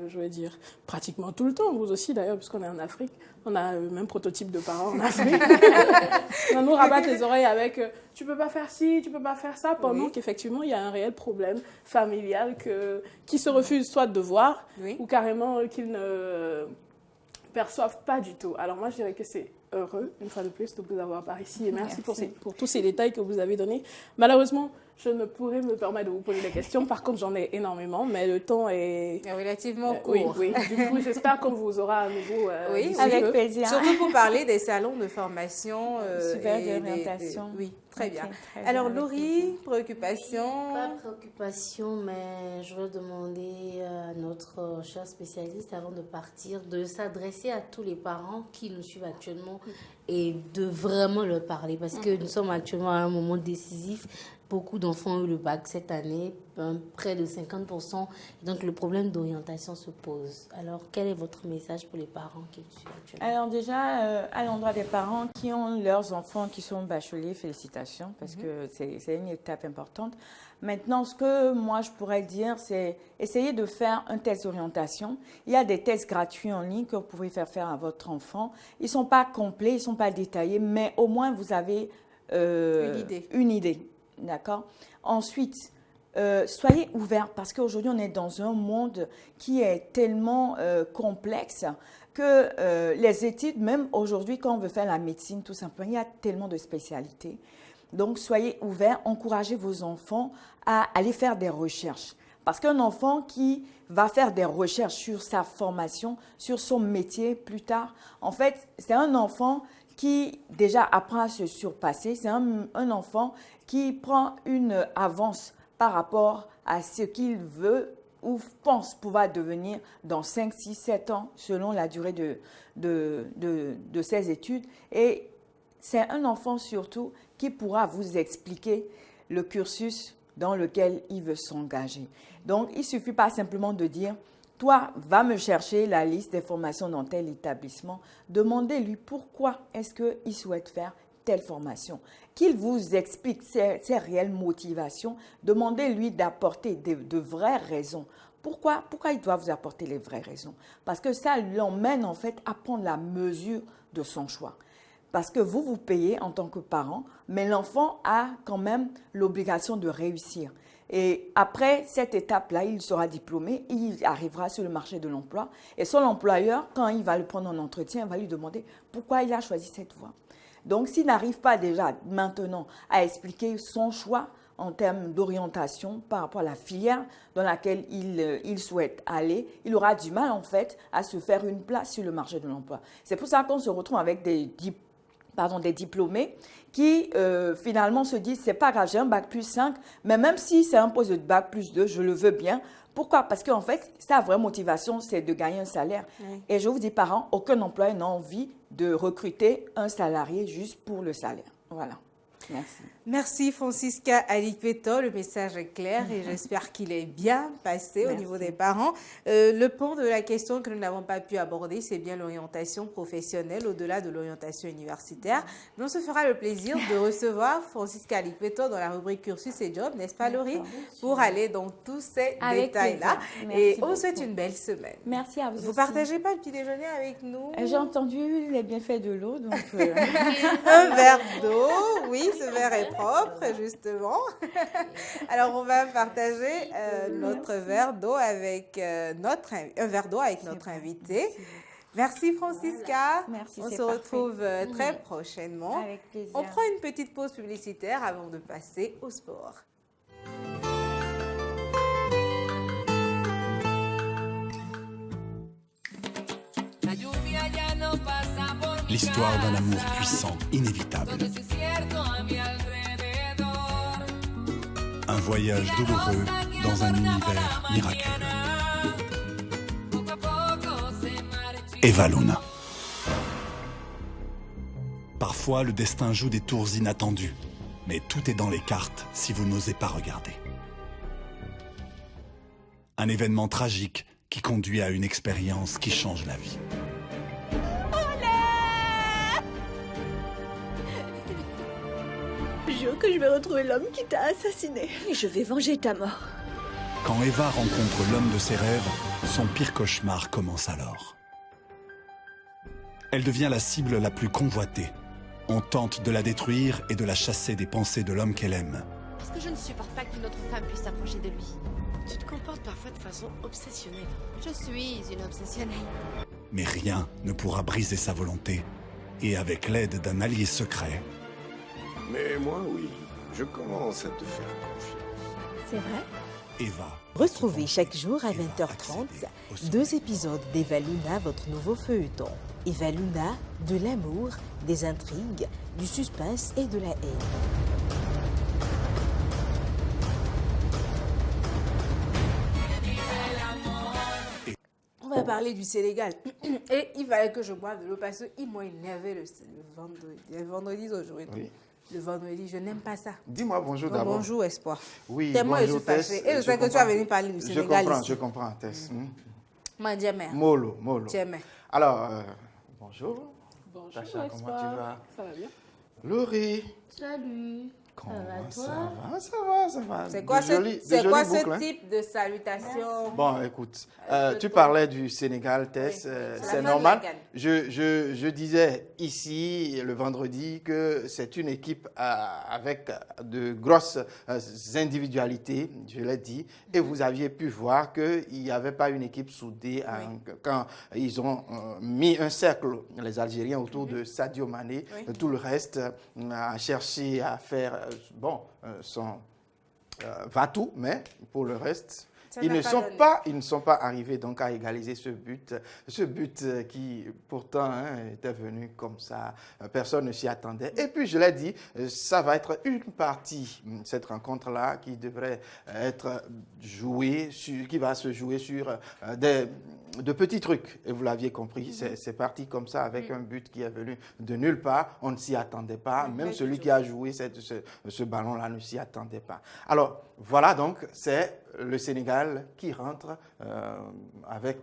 je vais dire, pratiquement tout le temps, vous aussi d'ailleurs, puisqu'on est en Afrique, on a le même prototype de parents en Afrique. On nous rabatte les oreilles avec « tu peux pas faire ci, tu peux pas faire ça », pendant qu'effectivement, il y a un réel problème familial qui se refuse soit de voir ou carrément qu'ils ne perçoivent pas du tout. Alors moi, je dirais que c'est heureux, une fois de plus, de vous avoir par ici. Et merci. Pour tous ces détails que vous avez donnés. Malheureusement, je ne pourrais me permettre de vous poser des questions. Par contre, j'en ai énormément, mais le temps est relativement court. Oui. Du coup, j'espère qu'on vous aura à nouveau. Avec plaisir. Surtout pour parler des salons de formation. Super d'orientation. Oui, très bien. Alors, Laurie, préoccupation? Pas préoccupation, mais je veux demander à notre cher spécialiste, avant de partir, de s'adresser à tous les parents qui nous suivent actuellement et de vraiment leur parler. Parce que nous sommes actuellement à un moment décisif. Beaucoup d'enfants ont eu le bac cette année, près de 50%. Donc, le problème d'orientation se pose. Alors, quel est votre message pour les parents qui nous suivent actuellement? Alors déjà, à l'endroit des parents qui ont leurs enfants qui sont bacheliers, félicitations, parce que c'est une étape importante. Maintenant, ce que moi, je pourrais dire, c'est essayer de faire un test d'orientation. Il y a des tests gratuits en ligne que vous pouvez faire à votre enfant. Ils ne sont pas complets, ils ne sont pas détaillés, mais au moins, vous avez une idée. D'accord. Ensuite, soyez ouverts parce qu'aujourd'hui, on est dans un monde qui est tellement complexe que les études, même aujourd'hui, quand on veut faire la médecine, tout simplement, il y a tellement de spécialités. Donc, soyez ouverts, encouragez vos enfants à aller faire des recherches. Parce qu'un enfant qui va faire des recherches sur sa formation, sur son métier plus tard, en fait, c'est un enfant qui déjà apprend à se surpasser. C'est un enfant qui prend une avance par rapport à ce qu'il veut ou pense pouvoir devenir dans 5, 6, 7 ans, selon la durée de ses études. Et c'est un enfant surtout qui pourra vous expliquer le cursus dans lequel il veut s'engager. Donc, il ne suffit pas simplement de dire « Toi, va me chercher la liste des formations dans tel établissement. » Demandez-lui pourquoi est-ce qu'il souhaite faire telle formation. Qu'il vous explique ses réelles motivations. Demandez-lui d'apporter de vraies raisons. Pourquoi il doit vous apporter les vraies raisons? Parce que ça l'emmène en fait à prendre la mesure de son choix. Parce que vous payez en tant que parent, mais l'enfant a quand même l'obligation de réussir. Et après cette étape-là, il sera diplômé, il arrivera sur le marché de l'emploi. Et son employeur, quand il va le prendre en entretien, va lui demander pourquoi il a choisi cette voie. Donc, s'il n'arrive pas déjà maintenant à expliquer son choix en termes d'orientation par rapport à la filière dans laquelle il souhaite aller, il aura du mal en fait à se faire une place sur le marché de l'emploi. C'est pour ça qu'on se retrouve avec des diplômés qui finalement se disent c'est pas grave, j'ai un bac plus 5, mais même si c'est un poste de bac plus 2, je le veux bien. Pourquoi? Parce qu'en fait, sa vraie motivation, c'est de gagner un salaire. Oui. Et je vous dis, parents, aucun employeur n'a envie de recruter un salarié juste pour le salaire. Voilà. Merci. Merci Francisca Alikpeto, le message est clair et j'espère qu'il est bien passé au niveau des parents. Le point de la question que nous n'avons pas pu aborder, c'est bien l'orientation professionnelle au-delà de l'orientation universitaire. Mais on se fera le plaisir de recevoir Francisca Alikpeto dans la rubrique Cursus et Job, n'est-ce pas Laurie? Pour aller dans tous ces détails-là. Et on souhaite une belle semaine. Merci à vous. Vous ne partagez pas le petit déjeuner avec nous? J'ai entendu les bienfaits de l'eau. Donc un verre d'eau, oui, ce verre est propre, justement. Alors, on va partager notre verre d'eau avec notre invité. Merci Francisca. Merci, on se retrouve très prochainement. Avec plaisir. On prend une petite pause publicitaire avant de passer au sport. L'histoire d'un amour puissant, inévitable. Un voyage douloureux dans un univers miraculeux. Eva Luna. Parfois, le destin joue des tours inattendus, mais tout est dans les cartes si vous n'osez pas regarder. Un événement tragique qui conduit à une expérience qui change la vie. Jure que je vais retrouver l'homme qui t'a assassiné. Et je vais venger ta mort. Quand Eva rencontre l'homme de ses rêves, son pire cauchemar commence alors. Elle devient la cible la plus convoitée. On tente de la détruire et de la chasser des pensées de l'homme qu'elle aime. Parce que je ne supporte pas qu'une autre femme puisse s'approcher de lui. Tu te comportes parfois de façon obsessionnelle. Je suis une obsessionnelle. Mais rien ne pourra briser sa volonté et avec l'aide d'un allié secret. Mais moi, oui, je commence à te faire confiance. C'est vrai? Eva. Retrouvez chaque jour à 20h30 2 épisodes d'Eva Luna, votre nouveau feuilleton. Eva Luna, de l'amour, des intrigues, du suspense et de la haine. On va parler du Sénégal. Et il fallait que je boive de l'eau parce qu'ils m'ont énervé le vendredi. Le vendredi aujourd'hui. Oui. Le vendredi, je n'aime pas ça. Dis-moi bonjour d'abord. Bonjour, Espoir. Oui, tellement bonjour, je suis fâchée. Et je sais que tu as venu parler du Sénégal ici. Je comprends, Tess. Moi, Djemé. Molo. Djemé. Alors, bonjour. Bonjour, Tacha, Espoir. comment tu vas? Ça va bien. Laurie. Salut. Ça va. C'est quoi ce type de salutation? Bon, écoute, tu parlais du Sénégal, Tess, c'est normal. Je disais ici, le vendredi, que c'est une équipe avec de grosses individualités, je l'ai dit, et vous aviez pu voir qu'il n'y avait pas une équipe soudée quand ils ont mis un cercle, les Algériens, autour de Sadio Mané. Tout le reste a cherché à faire... va-tout, mais pour le reste, ils ne sont pas arrivés donc à égaliser ce but qui pourtant était venu comme ça, personne ne s'y attendait. Et puis je l'ai dit, ça va être une partie, cette rencontre-là, qui devrait être jouée, qui va se jouer sur de petits trucs, et vous l'aviez compris, c'est parti comme ça avec un but qui est venu de nulle part, on ne s'y attendait pas, même celui qui a joué ce ballon-là ne s'y attendait pas. Alors voilà donc, c'est le Sénégal qui rentre avec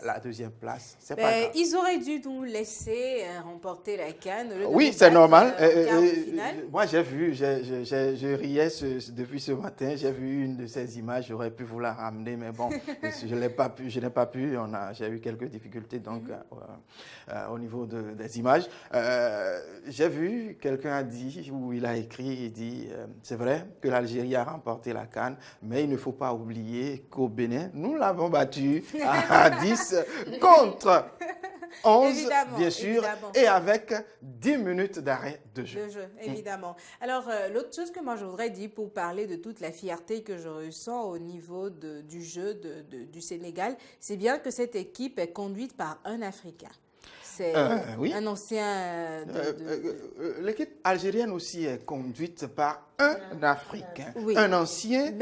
la deuxième place. C'est pas grave. Ils auraient dû nous laisser remporter la CAN. Oui, c'est normal. Moi, j'ai vu, je riais depuis ce matin, j'ai vu une de ces images, j'aurais pu vous la ramener, mais bon, je n'ai pas pu. J'ai eu quelques difficultés donc au niveau des images. J'ai vu, quelqu'un a dit, ou il a écrit, il dit, c'est vrai que l'Algérie a remporté la CAN, mais il ne faut pas oublier qu'au Bénin, nous l'avons battu à 10 contre 11, bien sûr, et avec 10 minutes d'arrêt de jeu. Évidemment. Alors, l'autre chose que moi je voudrais dire pour parler de toute la fierté que je ressens au niveau du jeu du Sénégal, c'est bien que cette équipe est conduite par un Africain. C'est un ancien... L'équipe algérienne aussi est conduite par un Africain, un ancien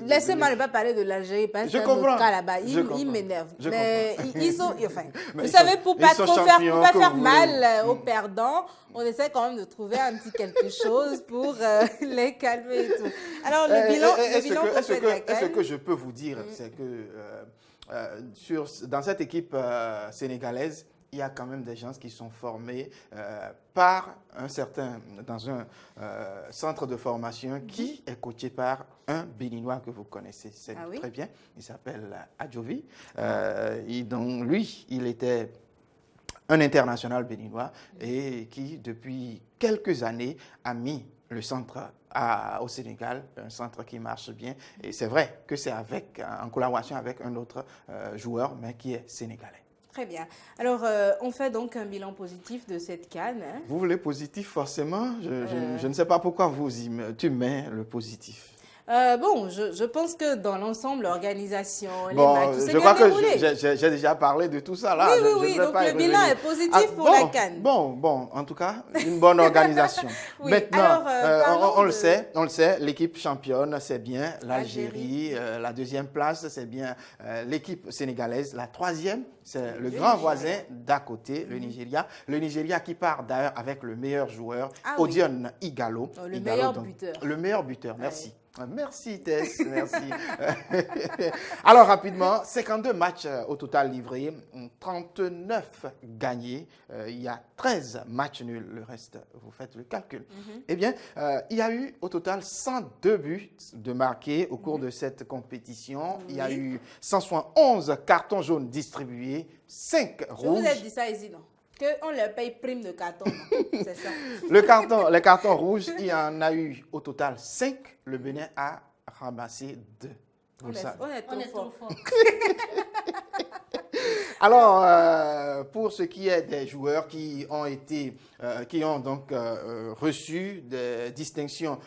Laissez-moi ne pas parler de l'Algérie, parce que c'est un autre cas là-bas. Il m'énerve. Mais ils sont... Enfin, vous savez, pour pas faire mal aux perdants, on essaie quand même de trouver un petit quelque chose pour les calmer et tout. Alors, le bilan est-ce que je peux vous dire, c'est que dans cette équipe sénégalaise, il y a quand même des gens qui sont formés dans un centre de formation qui est coaché par un Béninois que vous connaissez très bien. Il s'appelle Adjovi. Donc lui, il était un international béninois et qui, depuis quelques années, a mis le centre au Sénégal, un centre qui marche bien. Et c'est vrai que c'est en collaboration avec un autre joueur, mais qui est sénégalais. Très bien. Alors, on fait donc un bilan positif de cette CAN. Vous voulez positif, forcément. Je ne sais pas pourquoi tu mets le positif. Je pense que dans l'ensemble, l'organisation, les matchs, tout s'est bien déroulé. Je crois que j'ai déjà parlé de tout ça là. Oui, donc le bilan est positif pour la CAN. Bon, en tout cas, une bonne organisation. Maintenant, on le sait, l'équipe championne, c'est bien l'Algérie. La deuxième place, c'est bien l'équipe sénégalaise. La troisième, c'est le grand voisin d'à côté, le Nigeria. Le Nigeria qui part d'ailleurs avec le meilleur joueur, Odion Igalo. Le meilleur buteur. Le meilleur buteur, merci. Merci Tess, merci. Alors rapidement, 52 matchs au total livrés, 39 gagnés, il y a 13 matchs nuls, le reste, vous faites le calcul. Eh bien, il y a eu au total 102 buts de marqués au cours de cette compétition. Il y a eu 171 cartons jaunes distribués, 5 rouges. Je vous ai dit ça ici, non? Qu'on leur paye prime de carton, c'est ça. Les cartons rouges, il y en a eu au total 5. Le Bénin a ramassé 2. On est trop fort. Alors, pour ce qui est des joueurs qui ont donc reçu des distinctions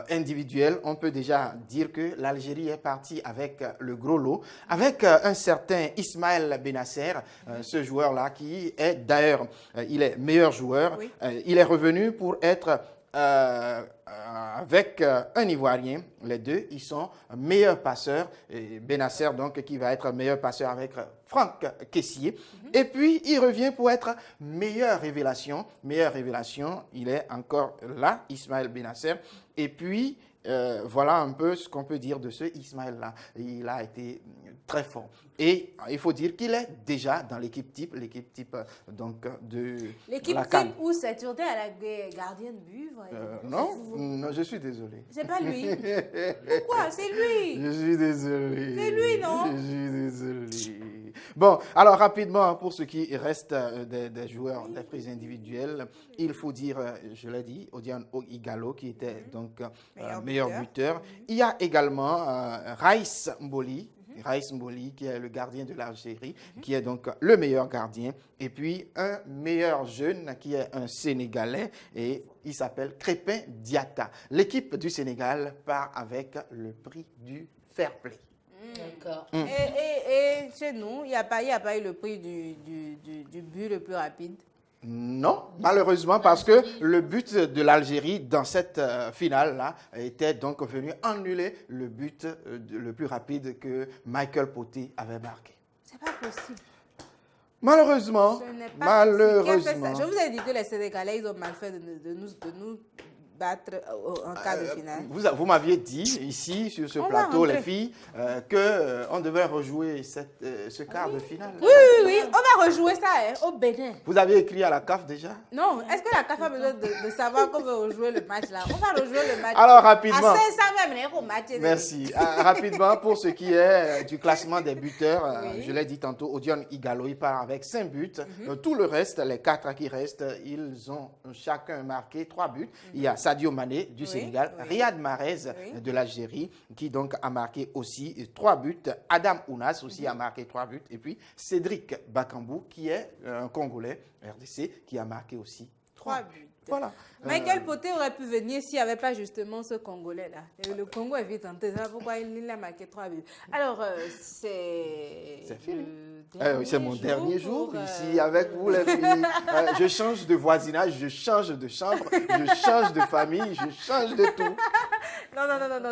individuelles, on peut déjà dire que l'Algérie est partie avec le gros lot, avec un certain Ismaël Benasser, ce joueur-là qui est d'ailleurs, il est meilleur joueur. Oui. Il est revenu pour être avec un Ivoirien, les deux, ils sont meilleurs passeurs. Et Benasser, donc, qui va être meilleur passeur avec Franck Kessié. Et puis, il revient pour être meilleure révélation. Meilleure révélation, il est encore là, Ismaël Benasser. Et puis, voilà un peu ce qu'on peut dire de ce Ismaël-là. Il a été très fort. Et il faut dire qu'il est déjà dans l'équipe type donc de l'équipe type où c'est tourné à la gardienne de but. Non, je suis désolé. C'est pas lui. Pourquoi? C'est lui. Je suis désolé. C'est lui, non? Je suis désolé. Bon, alors rapidement, pour ce qui reste des joueurs, des prises individuelles, il faut dire, je l'ai dit, Odian Igalo qui était donc meilleur buteur. Il y a également Raïs Mboli. Raïs Mboli, qui est le gardien de l'Algérie, qui est donc le meilleur gardien. Et puis, un meilleur jeune, qui est un Sénégalais, et il s'appelle Crépin Diatta. L'équipe du Sénégal part avec le prix du fair play. D'accord. Et chez nous, il n'y a pas eu le prix du but le plus rapide? Non, malheureusement, parce que le but de l'Algérie dans cette finale-là était donc venu annuler le but le plus rapide que Michael Poté avait marqué. C'est pas possible. Malheureusement, Je vous ai dit que les Sénégalais, ils ont mal fait de nous battre en quart de finale. Vous m'aviez dit ici, sur ce plateau, les filles, qu'on devait rejouer ce quart de finale. Oui, on va rejouer ça au Bénin. Vous avez écrit à la CAF déjà? Non, est-ce que la CAF a besoin de savoir qu'on veut rejouer le match là? On va rejouer le match. Alors rapidement. À 500 même, au match. Merci. Rapidement, pour ce qui est du classement des buteurs, je l'ai dit tantôt, Odion Igalo, il part avec 5 buts. Tout le reste, les 4 qui restent, ils ont chacun marqué 3 buts. Il y a Sadio Mané du Sénégal, Riyad Mahrez de l'Algérie, qui donc a marqué aussi 3 buts. Adam Ounas aussi a marqué 3 buts. Et puis Cédric Bakambou, qui est un Congolais, RDC, qui a marqué aussi 3 buts. Voilà. Michael Poté aurait pu venir s'il n'y avait pas justement ce Congolais-là. Le Congo est vite en tête. Pourquoi il a marqué 3 buts? Alors, c'est fini. C'est mon dernier jour ici avec vous, les filles. Je change de voisinage, je change de chambre, je change de famille, je change de tout. Non,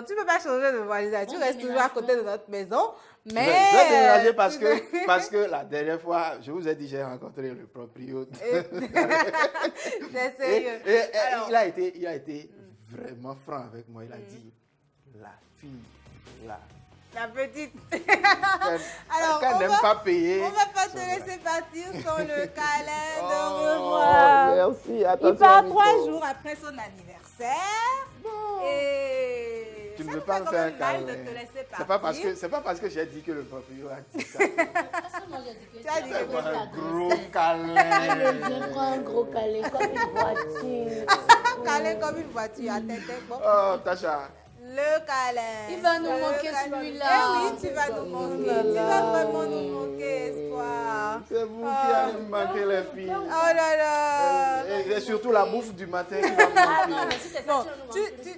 tu ne peux pas changer de voisinage. Tu restes toujours à côté de notre maison. Mais je vais déménager parce que la dernière fois, je vous ai dit, j'ai rencontré le propriétaire. C'est sérieux. Alors, il a été vraiment franc avec moi. Il a dit, la fille, la petite. Alors, qu'elle n'aime pas payer. On ne va pas te laisser partir sans le câlin de revoir. Merci. Attention, il part 3 jours après son anniversaire. Bon. Et tu ne veux pas me faire un câlin. C'est pas parce que j'ai dit que le propriétaire a dit ça. Tu as dit que c'est un gros câlin. Je prends un gros câlin comme une voiture. Câlin comme une voiture à tête. Oh, Tacha. Le câlin. Il va nous manquer celui-là. Eh oui, tu vas nous manquer. Tu vas vraiment nous manquer, Espoir. C'est vous qui allez me manquer, les filles. Oh là là. Et surtout la bouffe du matin qui va me manquer. Bon,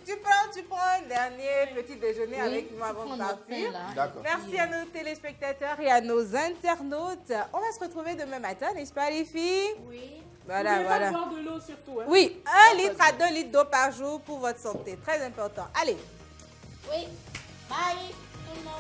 tu prends un dernier petit déjeuner avec moi avant de partir. D'accord. Merci à nos téléspectateurs et à nos internautes. On va se retrouver demain matin, n'est-ce pas, les filles? Oui. Voilà. Pas boire de l'eau surtout. Hein. Oui, 1 litre à 2 litres d'eau par jour pour votre santé. Très important. Allez. Oui. Bye. Tout le monde.